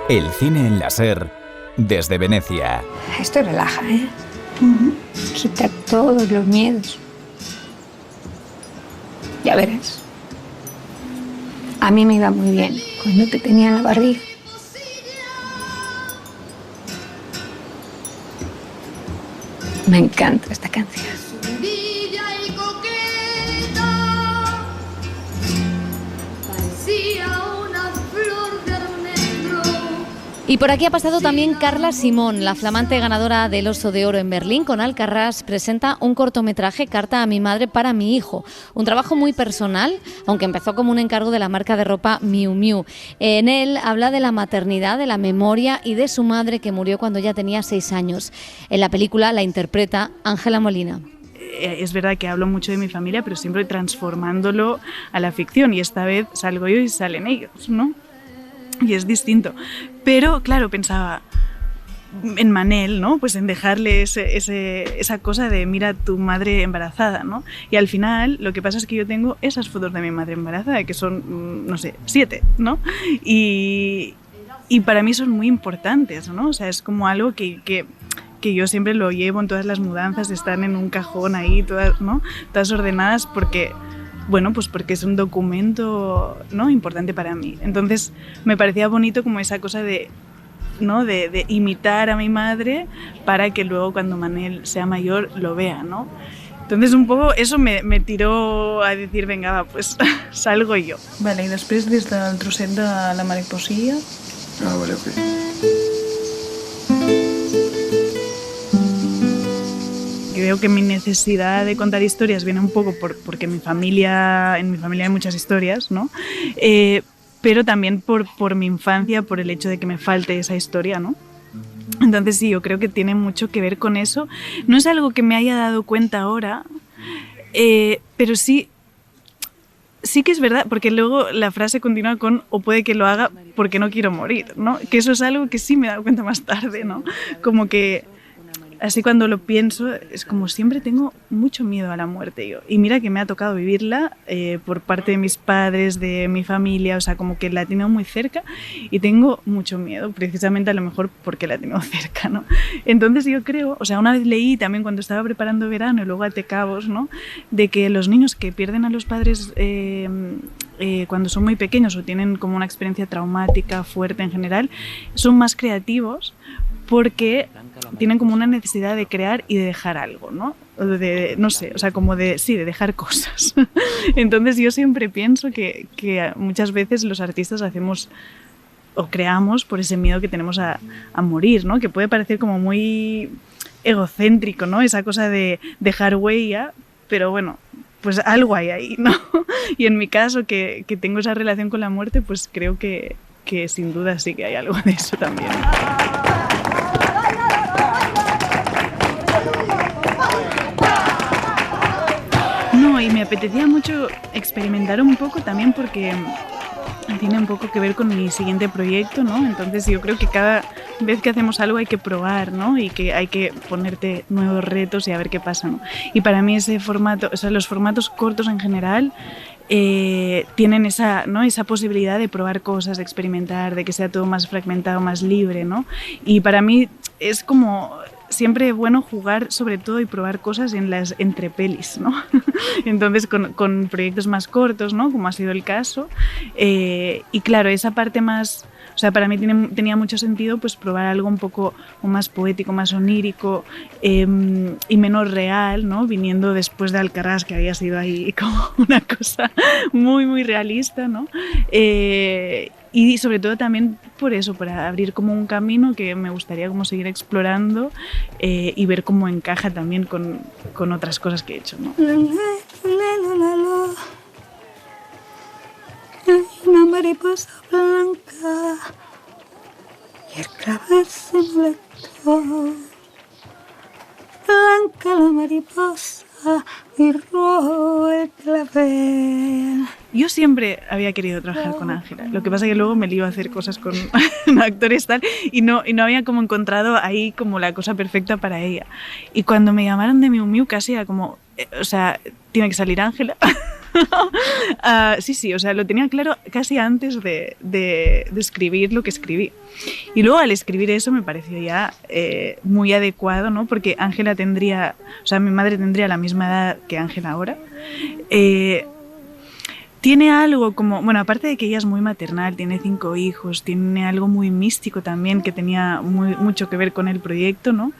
El cine en la SER, desde Venecia.
Esto relaja, ¿eh? Quita todos los miedos. Ya verás. A mí me iba muy bien cuando te tenía en la barriga. Me encanta esta canción.
Y por aquí ha pasado también Carla Simón, la flamante ganadora del Oso de Oro en Berlín. Con Alcarrás presenta un cortometraje, Carta a mi madre para mi hijo. Un trabajo muy personal, aunque empezó como un encargo de la marca de ropa Miu Miu. En él habla de la maternidad, de la memoria y de su madre, que murió cuando ya tenía 6 años. En la película la interpreta Ángela Molina.
Es verdad que hablo mucho de mi familia, pero siempre transformándolo a la ficción. Y esta vez salgo yo y salen ellos, ¿no? Y es distinto. Pero, claro, pensaba en Manel, ¿no? Pues en dejarle esa cosa de mira tu madre embarazada, ¿no? Y al final lo que pasa es que yo tengo esas fotos de mi madre embarazada, que son, no sé, 7, ¿no? Y para mí son muy importantes, ¿no? O sea, es como algo que que yo siempre lo llevo en todas las mudanzas, están en un cajón ahí, todas, ¿no? Todas ordenadas porque, bueno, pues porque es un documento, ¿no? Importante para mí. Entonces me parecía bonito como esa cosa de, ¿no? de imitar a mi madre para que luego cuando Manel sea mayor lo vea, ¿no? Entonces un poco eso me tiró a decir, venga, va, pues salgo yo.
Vale, i després des del trosset de la mariposia...
Ah, vale, ok.
Creo que mi necesidad de contar historias viene un poco porque en mi familia hay muchas historias, ¿no? Pero también por mi infancia, por el hecho de que me falte esa historia, ¿no? Entonces sí, yo creo que tiene mucho que ver con eso. No es algo que me haya dado cuenta ahora, pero sí que es verdad, porque luego la frase continúa con o puede que lo haga porque no quiero morir, ¿no? Que eso es algo que sí me he dado cuenta más tarde, ¿no? Como que así cuando lo pienso, es como siempre tengo mucho miedo a la muerte yo. Y mira que me ha tocado vivirla por parte de mis padres, de mi familia, o sea, como que la he tenido muy cerca y tengo mucho miedo, precisamente a lo mejor porque la he tenido cerca, ¿no? Entonces yo creo, o sea, una vez leí también cuando estaba preparando verano y luego até cabos, ¿no? De que los niños que pierden a los padres cuando son muy pequeños o tienen como una experiencia traumática fuerte en general, son más creativos porque tienen como una necesidad de crear y de dejar algo, ¿no? No sé, o sea, como de dejar cosas. Entonces yo siempre pienso que muchas veces los artistas hacemos o creamos por ese miedo que tenemos a morir, ¿no? Que puede parecer como muy egocéntrico, ¿no? Esa cosa de dejar huella, pero bueno, pues algo hay ahí, ¿no? Y en mi caso, que tengo esa relación con la muerte, pues creo que sin duda sí que hay algo de eso también. No, y me apetecía mucho experimentar un poco también porque tiene un poco que ver con mi siguiente proyecto, ¿no? Entonces yo creo que cada vez que hacemos algo hay que probar, ¿no? Y que hay que ponerte nuevos retos y a ver qué pasa, ¿no? Y para mí ese formato, o sea, los formatos cortos en general tienen esa, ¿no? Esa posibilidad de probar cosas, de experimentar, de que sea todo más fragmentado, más libre, ¿no? Y para mí es como siempre bueno jugar sobre todo y probar cosas en las entrepelis, ¿no? Entonces con proyectos más cortos, ¿no? Como ha sido el caso. Y claro, esa parte más... O sea, para mí tenía mucho sentido pues probar algo un poco más poético, más onírico y menos real, ¿no? Viniendo después de Alcarràs, que había sido ahí como una cosa muy, muy realista, ¿no? Y sobre todo también por eso, para abrir como un camino que me gustaría como seguir explorando y ver cómo encaja también con otras cosas que he hecho, ¿no?
Una mariposa blanca y el clavel sin lector. Blanca la mariposa y rojo el clavel.
Yo siempre había querido trabajar con Ángela. Lo que pasa es que luego me lío a hacer cosas con actores tal y no había como encontrado ahí como la cosa perfecta para ella. Y cuando me llamaron de Miu Miu casi era como, o sea, tiene que salir Ángela. Sí, o sea, lo tenía claro casi antes de escribir lo que escribí. Y luego al escribir eso me pareció ya muy adecuado, ¿no? Porque Ángela tendría, o sea, mi madre tendría la misma edad que Ángela ahora. Tiene algo como, bueno, aparte de que ella es muy maternal, tiene 5 hijos, tiene algo muy místico también que tenía mucho que ver con el proyecto, ¿no?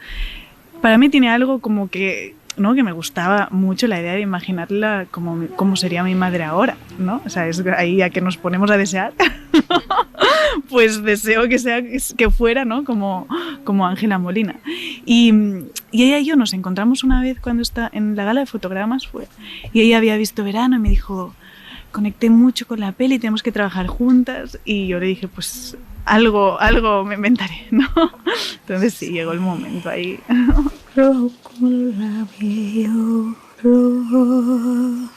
Para mí tiene algo como que, ¿no? Que me gustaba mucho la idea de imaginarla como sería mi madre ahora, ¿no? O sea, es ahí a que nos ponemos a desear. Pues deseo que fuera, ¿no? Como Ángela Molina. Y ella y yo nos encontramos una vez cuando está en la gala de fotogramas fue, y ella había visto Verano y me dijo, conecté mucho con la peli, tenemos que trabajar juntas, y yo le dije, pues algo me inventaré, ¿no? Entonces sí, llegó el momento ahí.
Rojo como los labios, rojo.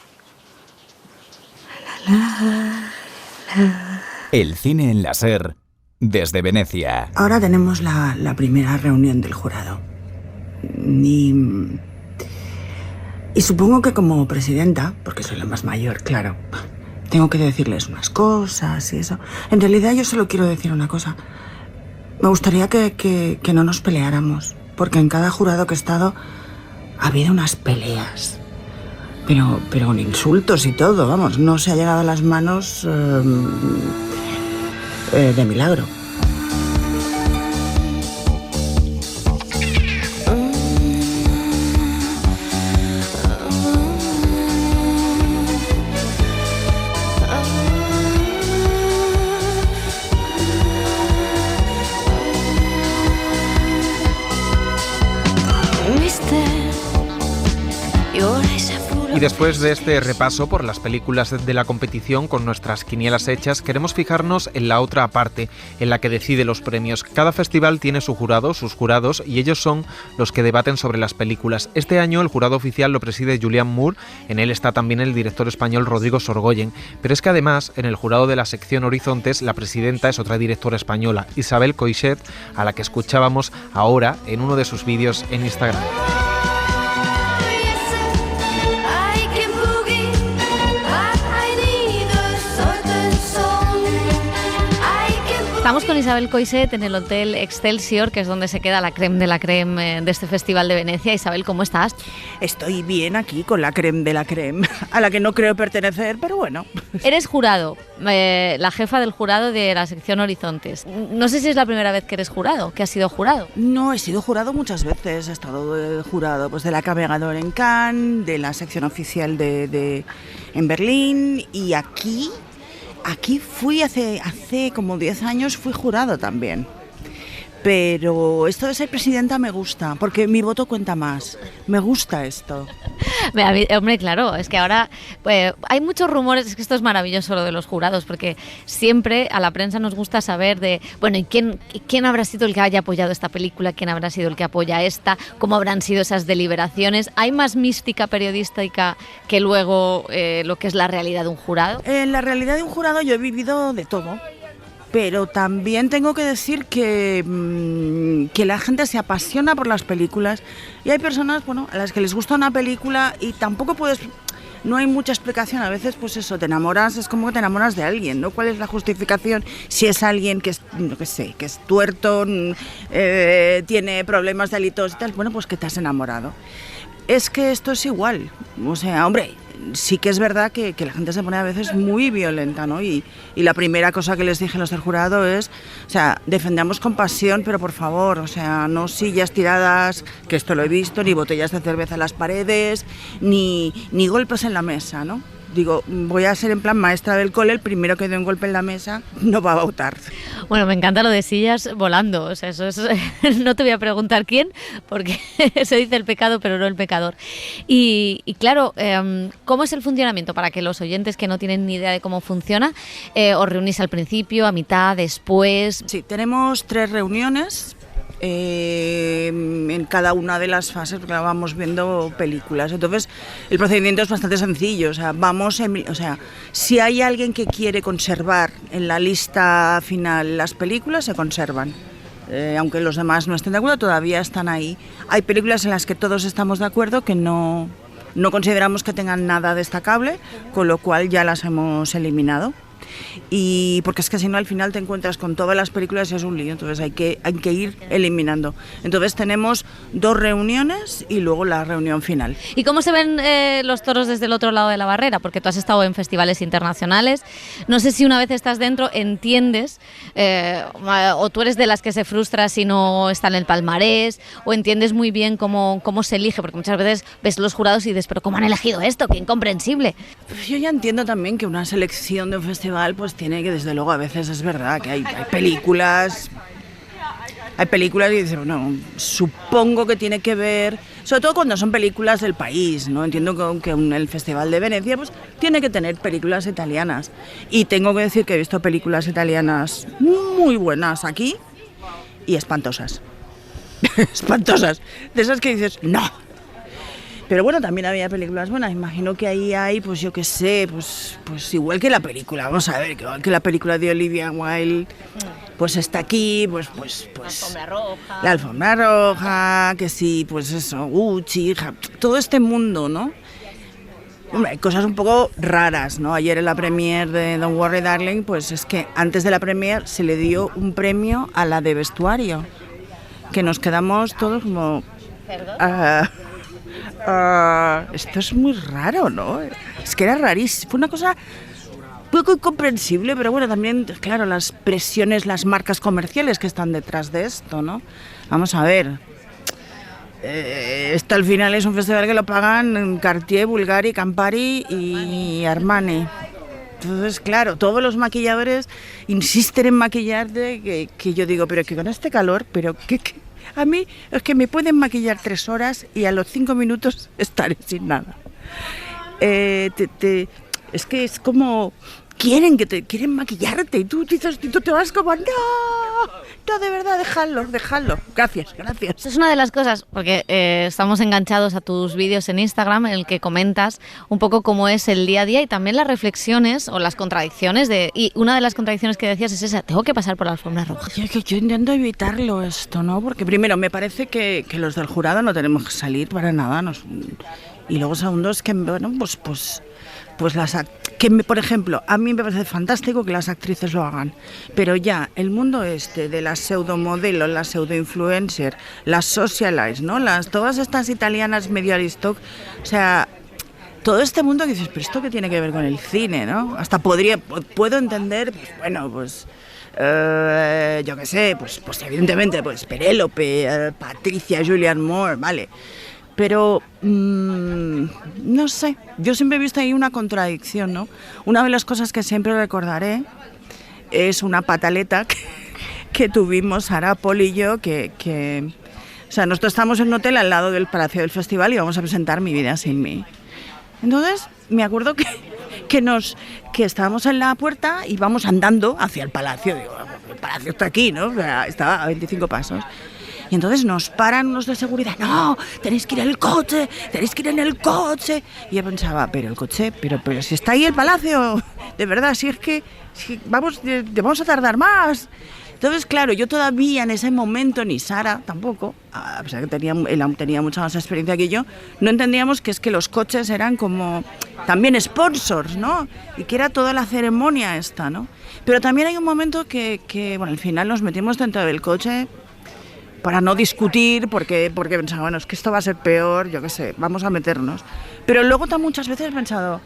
El cine en la SER, desde Venecia.
Ahora tenemos la primera reunión del jurado. Y supongo que como presidenta, porque soy la más mayor, claro, tengo que decirles unas cosas y eso. En realidad yo solo quiero decir una cosa. Me gustaría que no nos peleáramos. porque en cada jurado que he estado ha habido unas peleas. Pero con insultos y todo, vamos, no se ha llegado a las manos de milagro.
Y después de este repaso por las películas de la competición con nuestras quinielas hechas, queremos fijarnos en la otra parte, en la que decide los premios. Cada festival tiene su jurado, sus jurados, y ellos son los que debaten sobre las películas. Este año el jurado oficial lo preside Julian Moore, en él está también el director español Rodrigo Sorogoyen, pero es que además en el jurado de la sección Horizontes la presidenta es otra directora española, Isabel Coixet, a la que escuchábamos ahora en uno de sus vídeos en Instagram.
Estamos con Isabel Coixet en el Hotel Excelsior, que es donde se queda la crème de la crème de este Festival de Venecia. Isabel, ¿cómo estás?
Estoy bien aquí con la crème de la crème, a la que no creo pertenecer, pero bueno.
Eres jurado, la jefa del jurado de la sección Horizontes. No sé si es la primera vez que eres jurado, que has sido jurado.
No, he sido jurado muchas veces. He estado jurado pues, de la Cabegador en Cannes, de la sección oficial en Berlín, y aquí fui hace como 10 años, fui jurado también. Pero esto de ser presidenta me gusta, porque mi voto cuenta más. Me gusta esto.
Hombre, claro, es que ahora pues, hay muchos rumores, es que esto es maravilloso lo de los jurados, porque siempre a la prensa nos gusta saber de, bueno, ¿y quién habrá sido el que haya apoyado esta película? ¿Quién habrá sido el que apoya esta? ¿Cómo habrán sido esas deliberaciones? ¿Hay más mística periodística que luego lo que es la realidad de un jurado?
En la realidad de un jurado yo he vivido de todo. Pero también tengo que decir que la gente se apasiona por las películas y hay personas, bueno, a las que les gusta una película y tampoco no hay mucha explicación. A veces, pues eso, te enamoras, es como que te enamoras de alguien, ¿no? ¿Cuál es la justificación? Si es alguien que es, no que sé, que es tuerto, tiene problemas de delitos y tal, bueno, pues que te has enamorado. Es que esto es igual, o sea, hombre, sí que es verdad que la gente se pone a veces muy violenta, ¿no? Y la primera cosa que les dije a los del jurado es, o sea, defendamos con pasión, pero por favor, o sea, no sillas tiradas, que esto lo he visto, ni botellas de cerveza en las paredes, ni golpes en la mesa, ¿no? Digo, voy a ser en plan maestra del cole, el primero que dé un golpe en la mesa no va a votar.
Bueno, me encanta lo de sillas volando, o sea, eso es, no te voy a preguntar quién, porque se dice el pecado, pero no el pecador. Y claro, ¿cómo es el funcionamiento? Para que los oyentes que no tienen ni idea de cómo funciona, ¿os reunís al principio, a mitad, después?
Sí, tenemos 3 reuniones. En cada una de las fases, porque vamos viendo películas. Entonces, el procedimiento es bastante sencillo. O sea, si hay alguien que quiere conservar en la lista final las películas, se conservan. Aunque los demás no estén de acuerdo, todavía están ahí. Hay películas en las que todos estamos de acuerdo que no consideramos que tengan nada destacable, con lo cual ya las hemos eliminado. Y porque es que si no al final te encuentras con todas las películas y es un lío, entonces hay que ir eliminando. Entonces tenemos 2 reuniones y luego la reunión final.
¿Y cómo se ven los toros desde el otro lado de la barrera? Porque tú has estado en festivales internacionales, no sé si una vez estás dentro entiendes o tú eres de las que se frustra si no está en el palmarés, o entiendes muy bien cómo se elige, porque muchas veces ves los jurados y dices, pero ¿cómo han elegido esto? ¡Qué incomprensible!
Pues yo ya entiendo también que una selección de un festival pues tiene que, desde luego, a veces es verdad que hay películas y dices, bueno, supongo que tiene que ver, sobre todo cuando son películas del país, ¿no? Entiendo que el Festival de Venecia pues tiene que tener películas italianas, y tengo que decir que he visto películas italianas muy buenas aquí y espantosas, espantosas, de esas que dices, no. Pero bueno, también había películas buenas. Imagino que ahí hay, pues yo qué sé, pues igual que la película, vamos a ver, igual que la película de Olivia Wilde, pues está aquí, pues la alfombra roja, que sí, pues eso, Gucci, todo este mundo, ¿no? Hombre, hay cosas un poco raras, ¿no? Ayer en la premier de Don't Worry Darling, pues es que antes de la premier se le dio un premio a la de vestuario, que nos quedamos todos como... esto es muy raro, ¿no? Es que era rarísimo, fue una cosa poco incomprensible, pero bueno, también, claro, las presiones, las marcas comerciales que están detrás de esto, ¿no? Vamos a ver, esto al final es un festival que lo pagan Cartier, Bulgari, Campari y Armani. Entonces, claro, todos los maquilladores insisten en maquillarte, que yo digo, pero que con este calor, pero que a mí es que me pueden maquillar 3 horas y a los 5 minutos estaré sin nada. Es que es como... quieren maquillarte y tú te vas como, no, de verdad, dejadlo. Gracias.
Es una de las cosas, porque estamos enganchados a tus vídeos en Instagram, en el que comentas un poco cómo es el día a día y también las reflexiones o las contradicciones. Y una de las contradicciones que decías es esa, tengo que pasar por la alfombra roja.
Yo intento evitarlo esto, ¿no? Porque primero, me parece que los del jurado no tenemos que salir para nada. Y luego, segundo, es que, bueno, por ejemplo, a mí me parece fantástico que las actrices lo hagan, pero ya el mundo de las pseudomodelos, las pseudoinfluencers, las socialites, ¿no? Todas estas italianas medio aristoc, o sea, todo este mundo que dices, pero esto qué tiene que ver con el cine, ¿no? Hasta puedo entender, yo qué sé, pues evidentemente, Penélope, Patricia, Julianne Moore, vale. Pero, no sé, yo siempre he visto ahí una contradicción, ¿no? Una de las cosas que siempre recordaré es una pataleta que tuvimos Sara, Paul y yo, o sea, nosotros estamos en un hotel al lado del Palacio del Festival y vamos a presentar Mi vida sin mí. Entonces, me acuerdo que estábamos en la puerta y íbamos andando hacia el palacio. Digo, el palacio está aquí, ¿no? O sea, estaba a 25 pasos. Y entonces nos paran unos de seguridad, no, tenéis que ir en el coche. Y yo pensaba, pero el coche, pero si está ahí el palacio, de verdad, si vamos a tardar más. Entonces, claro, yo todavía en ese momento, ni Sara tampoco, a pesar que él tenía mucha más experiencia que yo, no entendíamos que es que los coches eran como también sponsors, ¿no? Y que era toda la ceremonia esta, ¿no? Pero también hay un momento que bueno, al final nos metimos dentro del coche para no discutir, porque pensaba, bueno, es que esto va a ser peor, yo qué sé, vamos a meternos. Pero luego muchas veces he pensado,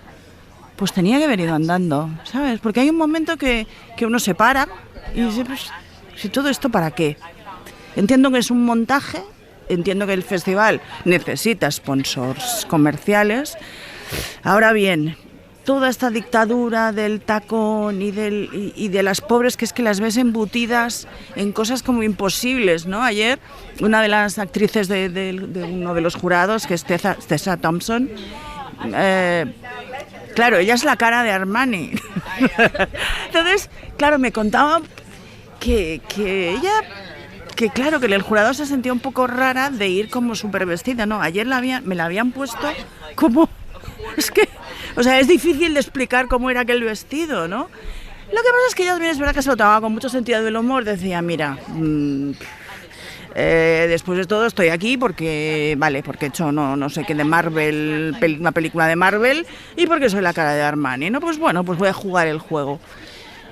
pues tenía que haber ido andando, ¿sabes? Porque hay un momento que uno se para y dice, pues, ¿si todo esto para qué? Entiendo que es un montaje, entiendo que el festival necesita sponsors comerciales. Ahora bien, toda esta dictadura del tacón y de las pobres, que es que las ves embutidas en cosas como imposibles, ¿no? Ayer una de las actrices de uno de los jurados, que es Tessa Thompson, claro, ella es la cara de Armani. Entonces, claro, me contaba que ella, que claro, que el jurado se sentía un poco rara de ir como súper vestida, ¿no? Ayer me la habían puesto como... Es que, o sea, es difícil de explicar cómo era aquel vestido, ¿no? Lo que pasa es que ella también es verdad que se lo tomaba con mucho sentido del humor. Decía, mira, después de todo estoy aquí porque he hecho no sé qué de Marvel, una película de Marvel, y porque soy la cara de Armani, ¿no? Pues bueno, pues voy a jugar el juego.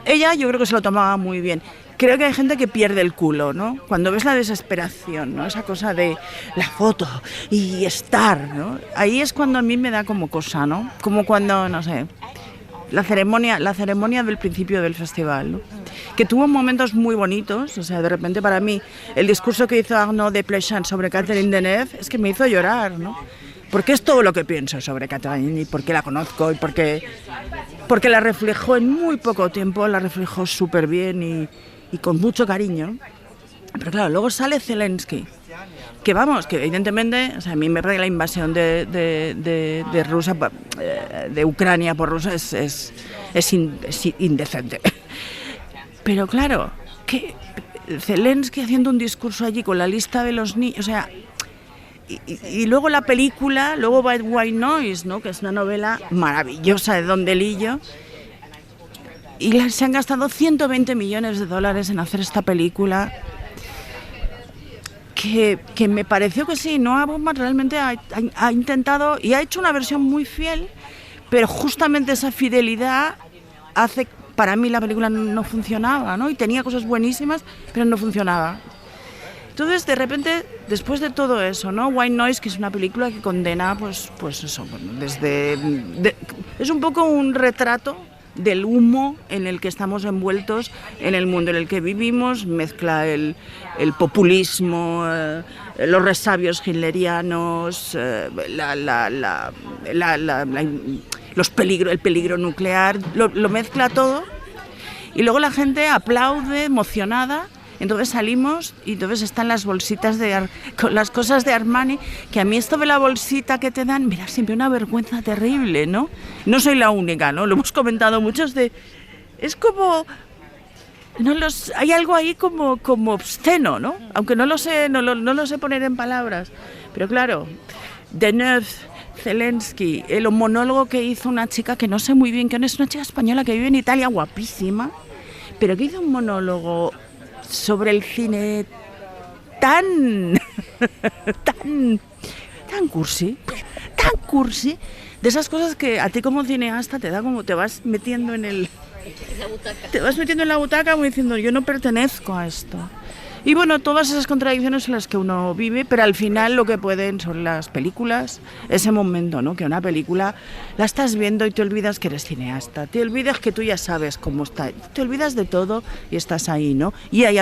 Ella yo creo que se lo tomaba muy bien. Creo que hay gente que pierde el culo, ¿no? Cuando ves la desesperación, ¿no? Esa cosa de la foto y estar, ¿no? Ahí es cuando a mí me da como cosa, ¿no? Como cuando, no sé, la ceremonia del principio del festival, ¿no? Que tuvo momentos muy bonitos, o sea, de repente para mí el discurso que hizo Arnaud Desplechin sobre Catherine Deneuve es que me hizo llorar, ¿no? Porque es todo lo que pienso sobre Catherine y porque la conozco y porque la reflejó en muy poco tiempo, la reflejó súper bien y con mucho cariño. Pero claro, luego sale Zelensky, que vamos, que evidentemente, o sea, a mí me parece que la invasión de Rusia, de Ucrania por Rusia es indecente. Pero claro, que Zelensky haciendo un discurso allí con la lista de los niños, o sea, y luego la película, luego White Noise, ¿no? Que es una novela maravillosa de Don DeLillo. Y se han gastado $120 millones en hacer esta película, que me pareció que sí, Noah Baumbach realmente ha intentado y ha hecho una versión muy fiel, pero justamente esa fidelidad hace, para mí la película no funcionaba, ¿no? Y tenía cosas buenísimas, pero no funcionaba. Entonces, de repente, después de todo eso, ¿no? White Noise, que es una película que condena, pues eso, bueno, es un poco un retrato del humo en el que estamos envueltos, en el mundo en el que vivimos, mezcla el populismo, los resabios hitlerianos, el peligro nuclear, lo mezcla todo, y luego la gente aplaude, emocionada. Entonces salimos y entonces están las bolsitas con las cosas de Armani, que a mí esto de la bolsita que te dan me da siempre una vergüenza terrible, ¿no? No soy la única, ¿no? Lo hemos comentado muchos es como... hay algo ahí como obsceno, ¿no? Aunque no lo sé poner en palabras. Pero claro, Deneuve, Zelensky, el monólogo que hizo una chica que no sé muy bien quién es, una chica española que vive en Italia, guapísima, pero que hizo un monólogo sobre el cine tan cursi, de esas cosas que a ti como cineasta te da como te vas metiendo en la butaca como diciendo yo no pertenezco a esto. Y bueno, todas esas contradicciones en las que uno vive, pero al final lo que pueden son las películas, ese momento, ¿no? Que una película la estás viendo y te olvidas que eres cineasta, te olvidas que tú ya sabes cómo está, te olvidas de todo y estás ahí, ¿no? Y hay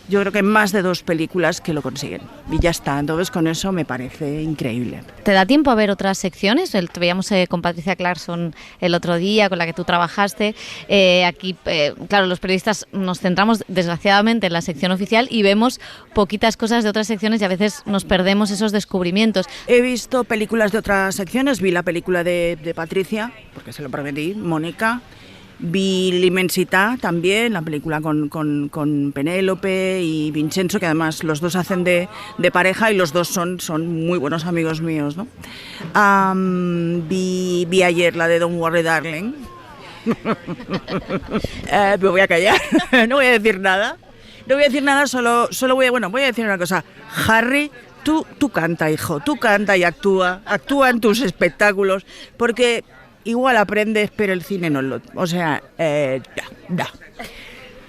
yo creo que más de 2 películas que lo consiguen y ya está, entonces con eso me parece increíble.
¿Te da tiempo a ver otras secciones? Te veíamos con Patricia Clarkson el otro día, con la que tú trabajaste. Aquí, claro, los periodistas nos centramos desgraciadamente en la sección oficial y vemos poquitas cosas de otras secciones y a veces nos perdemos esos descubrimientos.
He visto películas de otras secciones, vi la película de Patricia, porque se lo prometí, Mónica. Vi L'Immensità también, la película con Penélope y Vincenzo, que además los dos hacen de pareja y los dos son muy buenos amigos míos, ¿no? Vi ayer la de Don't Worry Darling. Me voy a callar, no voy a decir nada. No voy a decir nada, solo voy a decir una cosa. Harry, tú canta, hijo, tú canta y actúa en tus espectáculos, porque... Igual aprendes, pero el cine no lo... O sea,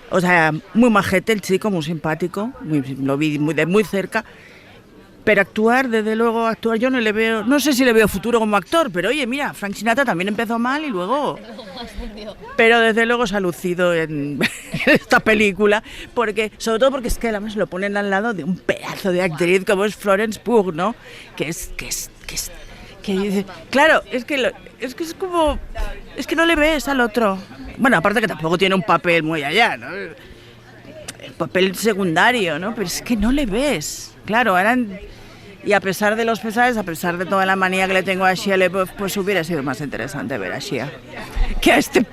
O sea, muy majete el chico, muy simpático, lo vi de muy cerca. Pero desde luego, yo no le veo... No sé si le veo futuro como actor, pero oye, mira, Frank Sinatra también empezó mal y luego... Pero desde luego se ha lucido en esta película, sobre todo porque es que además lo ponen al lado de un pedazo de actriz como es Florence Pugh, ¿no? Que dice, claro, es como... Es que no le ves al otro. Bueno, aparte que tampoco tiene un papel muy allá, ¿no? El papel secundario, ¿no? Pero es que no le ves. Claro, y a pesar de los pesares, a pesar de toda la manía que le tengo a Shia LaBeouf, pues hubiera sido más interesante ver a Shia que a este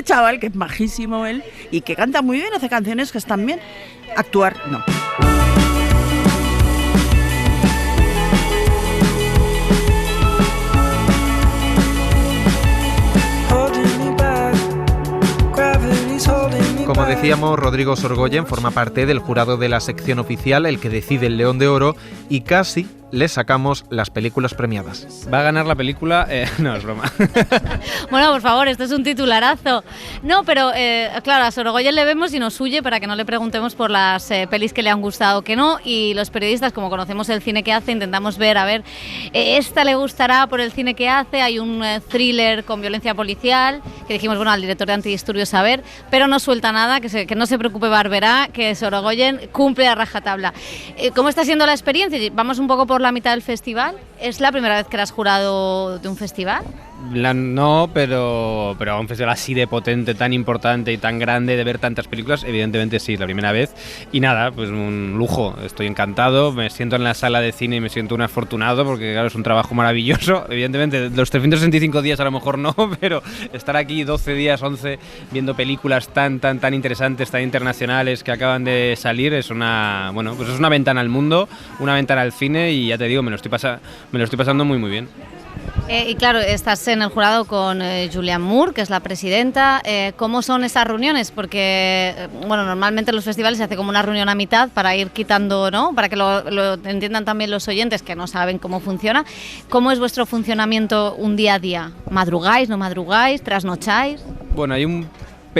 chaval, que es majísimo él, y que canta muy bien, hace canciones que están bien. Actuar, no.
Como decíamos, Rodrigo Sorogoyen forma parte del jurado de la sección oficial, el que decide el León de Oro, y casi le sacamos las películas premiadas.
Va a ganar la película... no, es broma.
Bueno, por favor, esto es un titularazo. No, pero claro, a Sorogoyen le vemos y nos huye para que no le preguntemos por las pelis que le han gustado o que no, y los periodistas, como conocemos el cine que hace, intentamos ver, esta le gustará por el cine que hace. Hay un thriller con violencia policial, que dijimos, bueno, al director de Antidisturbios a ver, pero no suelta nada, que no se preocupe Barberá, que Sorogoyen cumple a rajatabla. ¿Cómo está siendo la experiencia? Vamos un poco por la mitad del festival. ¿Es la primera vez que eras jurado de un festival?
No, pero a un festival así de potente, tan importante y tan grande, de ver tantas películas, evidentemente sí, es la primera vez. Y nada, pues un lujo, estoy encantado, me siento en la sala de cine y me siento un afortunado, porque claro, es un trabajo maravilloso. Evidentemente, los 365 días a lo mejor no, pero estar aquí 12 días, 11, viendo películas tan interesantes, tan internacionales que acaban de salir, es una ventana al mundo, una ventana al cine, y ya te digo, me lo estoy pasando muy bien.
Y claro, estás en el jurado con Julianne Moore, que es la presidenta. ¿Cómo son esas reuniones? Porque, normalmente en los festivales se hace como una reunión a mitad para ir quitando, ¿no? Para que lo entiendan también los oyentes que no saben cómo funciona. ¿Cómo es vuestro funcionamiento un día a día? ¿Madrugáis, no madrugáis, trasnocháis?
Bueno, hay un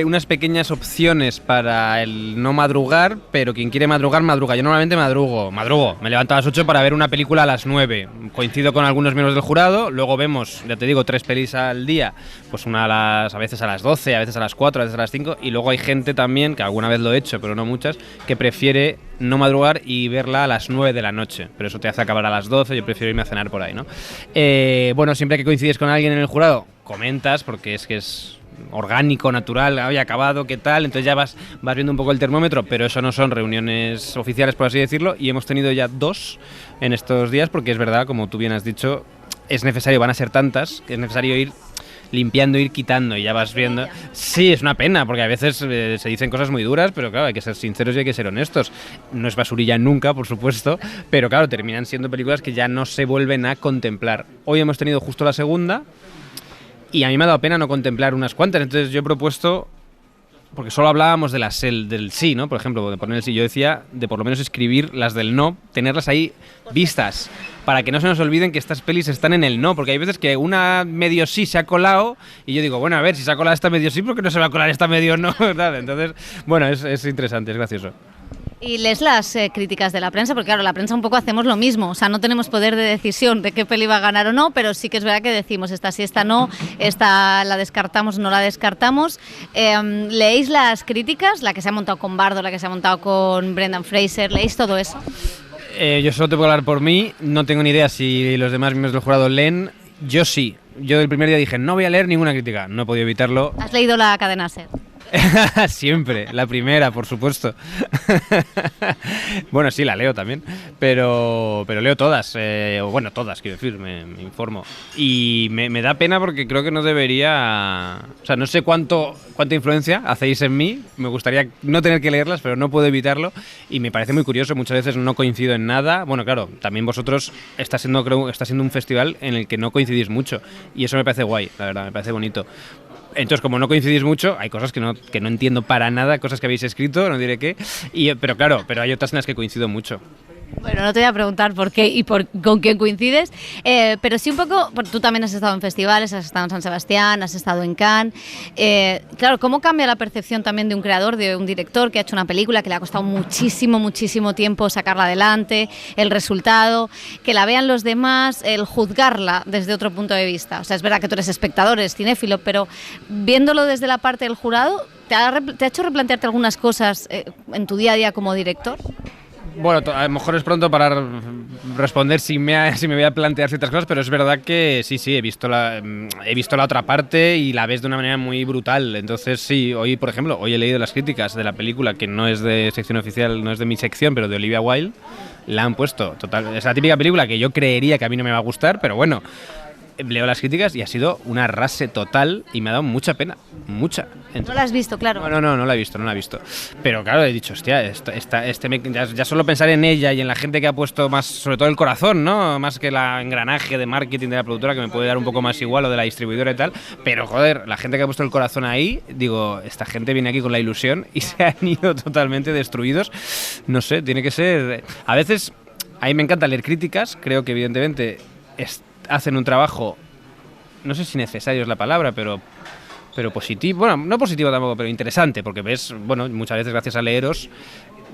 unas pequeñas opciones para el no madrugar, pero quien quiere madrugar, madruga. Yo normalmente madrugo. Me levanto a las 8 para ver una película a las 9. Coincido con algunos miembros del jurado, luego vemos, ya te digo, 3 pelis al día, pues a veces a las 12, a veces a las 4, a veces a las 5, y luego hay gente también, que alguna vez lo he hecho, pero no muchas, que prefiere no madrugar y verla a las 9 de la noche, pero eso te hace acabar a las 12, yo prefiero irme a cenar por ahí, ¿no? Bueno, siempre que coincides con alguien en el jurado, comentas, porque es que es orgánico, natural, había acabado, ¿qué tal? Entonces ya vas viendo un poco el termómetro, pero eso no son reuniones oficiales, por así decirlo, y hemos tenido ya 2 en estos días, porque es verdad, como tú bien has dicho, es necesario, van a ser tantas, que es necesario ir limpiando, ir quitando, y ya vas viendo. Sí, es una pena, porque a veces se dicen cosas muy duras, pero claro, hay que ser sinceros y hay que ser honestos. No es basurilla nunca, por supuesto, pero claro, terminan siendo películas que ya no se vuelven a contemplar. Hoy hemos tenido justo la segunda, y a mí me ha dado pena no contemplar unas cuantas, entonces yo he propuesto, porque solo hablábamos de del sí, ¿no? Por ejemplo, de poner el sí, yo decía de por lo menos escribir las del no, tenerlas ahí vistas, para que no se nos olviden que estas pelis están en el no, porque hay veces que una medio sí se ha colado, y yo digo, bueno, a ver, si se ha colado esta medio sí, ¿por qué no se va a colar esta medio no? Entonces, bueno, es interesante, es gracioso.
Y lees las críticas de la prensa, porque claro, la prensa un poco hacemos lo mismo, o sea, no tenemos poder de decisión de qué peli va a ganar o no, pero sí que es verdad que decimos esta sí, esta no, esta la descartamos, no la descartamos. ¿Leéis las críticas? La que se ha montado con Bardo, la que se ha montado con Brendan Fraser, ¿leéis todo eso?
Yo solo te puedo hablar por mí, no tengo ni idea si los demás miembros del jurado leen, yo sí. Yo el primer día dije, no voy a leer ninguna crítica, no he podido evitarlo.
¿Has leído la cadena SER?
Siempre, la primera, por supuesto. Bueno, sí, la leo también, pero leo todas, bueno, todas, quiero decir, me informo. Y me da pena porque creo que no debería... O sea, no sé cuánta influencia hacéis en mí, me gustaría no tener que leerlas, pero no puedo evitarlo, y me parece muy curioso, muchas veces no coincido en nada. Bueno, claro, también vosotros está siendo un festival en el que no coincidís mucho, y eso me parece guay, la verdad, me parece bonito. Entonces, como no coincidís mucho, hay cosas que no entiendo para nada, cosas que habéis escrito, no diré qué, pero claro, pero hay otras en las que coincido mucho.
Bueno, no te voy a preguntar por qué y con quién coincides, pero sí un poco, tú también has estado en festivales, has estado en San Sebastián, has estado en Cannes. Claro, ¿cómo cambia la percepción también de un creador, de un director que ha hecho una película que le ha costado muchísimo, muchísimo tiempo sacarla adelante, el resultado, que la vean los demás, el juzgarla desde otro punto de vista? O sea, es verdad que tú eres espectador, eres cinéfilo, pero viéndolo desde la parte del jurado, ¿te ha hecho replantearte algunas cosas en tu día a día como director?
Bueno, a lo mejor es pronto para responder si me voy a plantear ciertas cosas, pero es verdad que sí, he visto la otra parte y la ves de una manera muy brutal. Entonces sí, hoy, por ejemplo, hoy he leído las críticas de la película, que no es de sección oficial, no es de mi sección, pero de Olivia Wilde. La han puesto, total, es la típica película que yo creería que a mí no me va a gustar, pero bueno, leo las críticas y ha sido un arrase total y me ha dado mucha pena, mucha.
Entonces, ¿no la has visto, claro?
No la he visto. Pero claro, he dicho, hostia, ya solo pensar en ella y en la gente que ha puesto más, sobre todo el corazón, ¿no? Más que el engranaje de marketing de la productora, que me puede dar un poco más igual, o de la distribuidora y tal, pero joder, la gente que ha puesto el corazón ahí, digo, esta gente viene aquí con la ilusión y se han ido totalmente destruidos. No sé, tiene que ser... A veces, a mí me encanta leer críticas, creo que evidentemente hacen un trabajo, no sé si necesario es la palabra, pero positivo, bueno, no positivo tampoco, pero interesante, porque ves, bueno, muchas veces gracias a leeros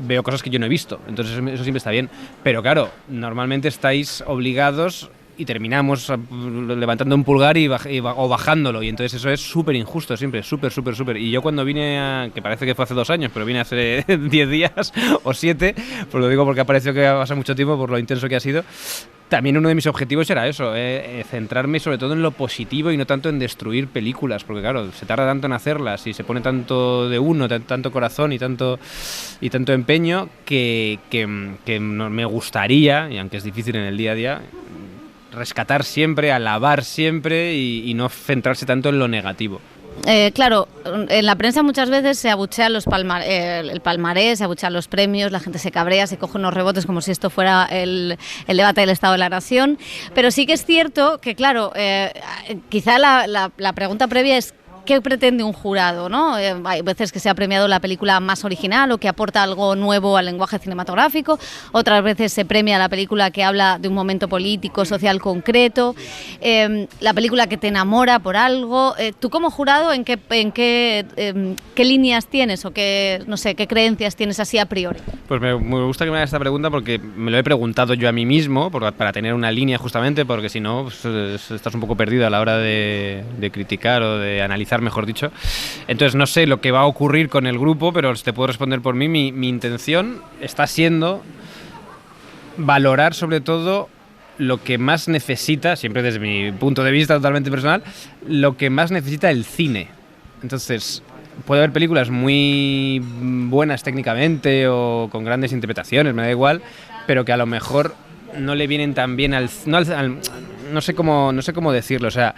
veo cosas que yo no he visto, entonces eso siempre está bien, pero claro, normalmente estáis obligados y terminamos levantando un pulgar o bajándolo, y entonces eso es súper injusto siempre, súper. Y yo cuando vine, que parece que fue hace 2 años, pero vine hace 10 días o 7, pues lo digo porque ha parecido que ha pasado mucho tiempo por lo intenso que ha sido. También uno de mis objetivos era eso, centrarme sobre todo en lo positivo y no tanto en destruir películas, porque claro, se tarda tanto en hacerlas y se pone tanto de uno, tanto corazón y tanto empeño que me gustaría, y aunque es difícil en el día a día, rescatar siempre, alabar siempre y no centrarse tanto en lo negativo.
Claro, en la prensa muchas veces se abuchea el palmarés, se abuchean los premios, la gente se cabrea, se coge unos rebotes como si esto fuera el debate del Estado de la Nación, pero sí que es cierto que, claro, quizá la pregunta previa es ¿qué pretende un jurado, ¿no? Hay veces que se ha premiado la película más original o que aporta algo nuevo al lenguaje cinematográfico, otras veces se premia la película que habla de un momento político, social concreto, la película que te enamora por algo. Tú como jurado, ¿en qué líneas tienes o qué creencias tienes así a priori?
Pues me gusta que me hagas esta pregunta porque me lo he preguntado yo a mí mismo para tener una línea justamente, porque si no pues, estás un poco perdido a la hora de criticar o de analizar, mejor dicho. Entonces no sé lo que va a ocurrir con el grupo, pero te puedo responder por mí. Mi intención está siendo valorar sobre todo lo que más necesita, siempre desde mi punto de vista totalmente personal, lo que más necesita el cine. Entonces, puede haber películas muy buenas técnicamente o con grandes interpretaciones, me da igual, pero que a lo mejor no le vienen tan bien no sé cómo decirlo, o sea,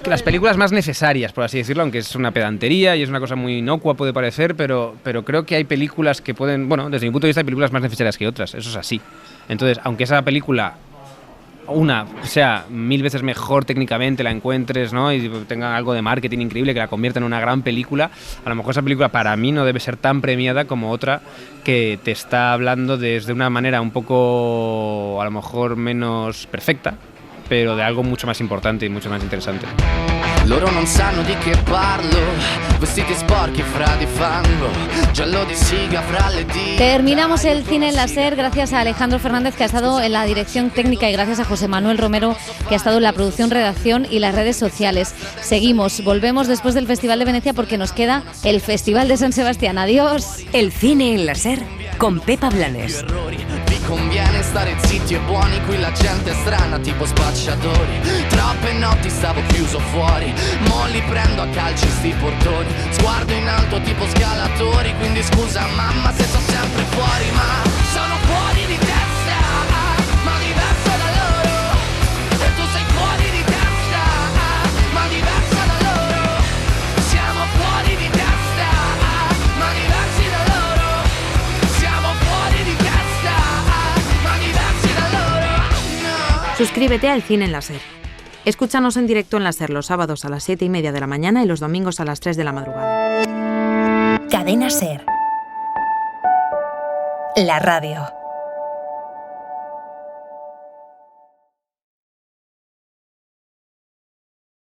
que las películas más necesarias, por así decirlo, aunque es una pedantería y es una cosa muy inocua, puede parecer, pero creo que hay películas que pueden, bueno, desde mi punto de vista hay películas más necesarias que otras, eso es así. Entonces, aunque esa película una sea 1000 veces mejor técnicamente, la encuentres, ¿no? Y tenga algo de marketing increíble que la convierta en una gran película, a lo mejor esa película para mí no debe ser tan premiada como otra que te está hablando desde una manera un poco a lo mejor menos perfecta, pero de algo mucho más importante y mucho más interesante.
Loro non sanno di che parlo, vestiti sporchi fra di fango, giallo di siga fra le dita.
Terminamos el cine en la SER gracias a Alejandro Fernández, que ha estado en la dirección técnica, y gracias a José Manuel Romero, que ha estado en la producción, redacción y las redes sociales. Seguimos, volvemos después del Festival de Venecia porque nos queda el Festival de San Sebastián. Adiós.
El cine en la SER con Pepa Blanes.
Vi conviene stare zitti e buoni, qui la gente è strana tipo spacciatori. Troppe notti stavo chiuso fuori, mo li prendo a calci sti portoni. Sguardo in alto tipo scalatori, quindi scusa mamma se sto sempre fuori, ma sono fuori di testa, ma diverso da loro. E tu sei fuori di testa, ma diversa da loro. Siamo fuori di testa, ma diversi da loro. Siamo fuori di testa, ma diversi da loro. No.
Suscríbete al Cine en la SER. Escúchanos en directo en la SER los sábados a las 7:30 de la mañana y los domingos a las 3 de la madrugada.
Cadena SER. La radio.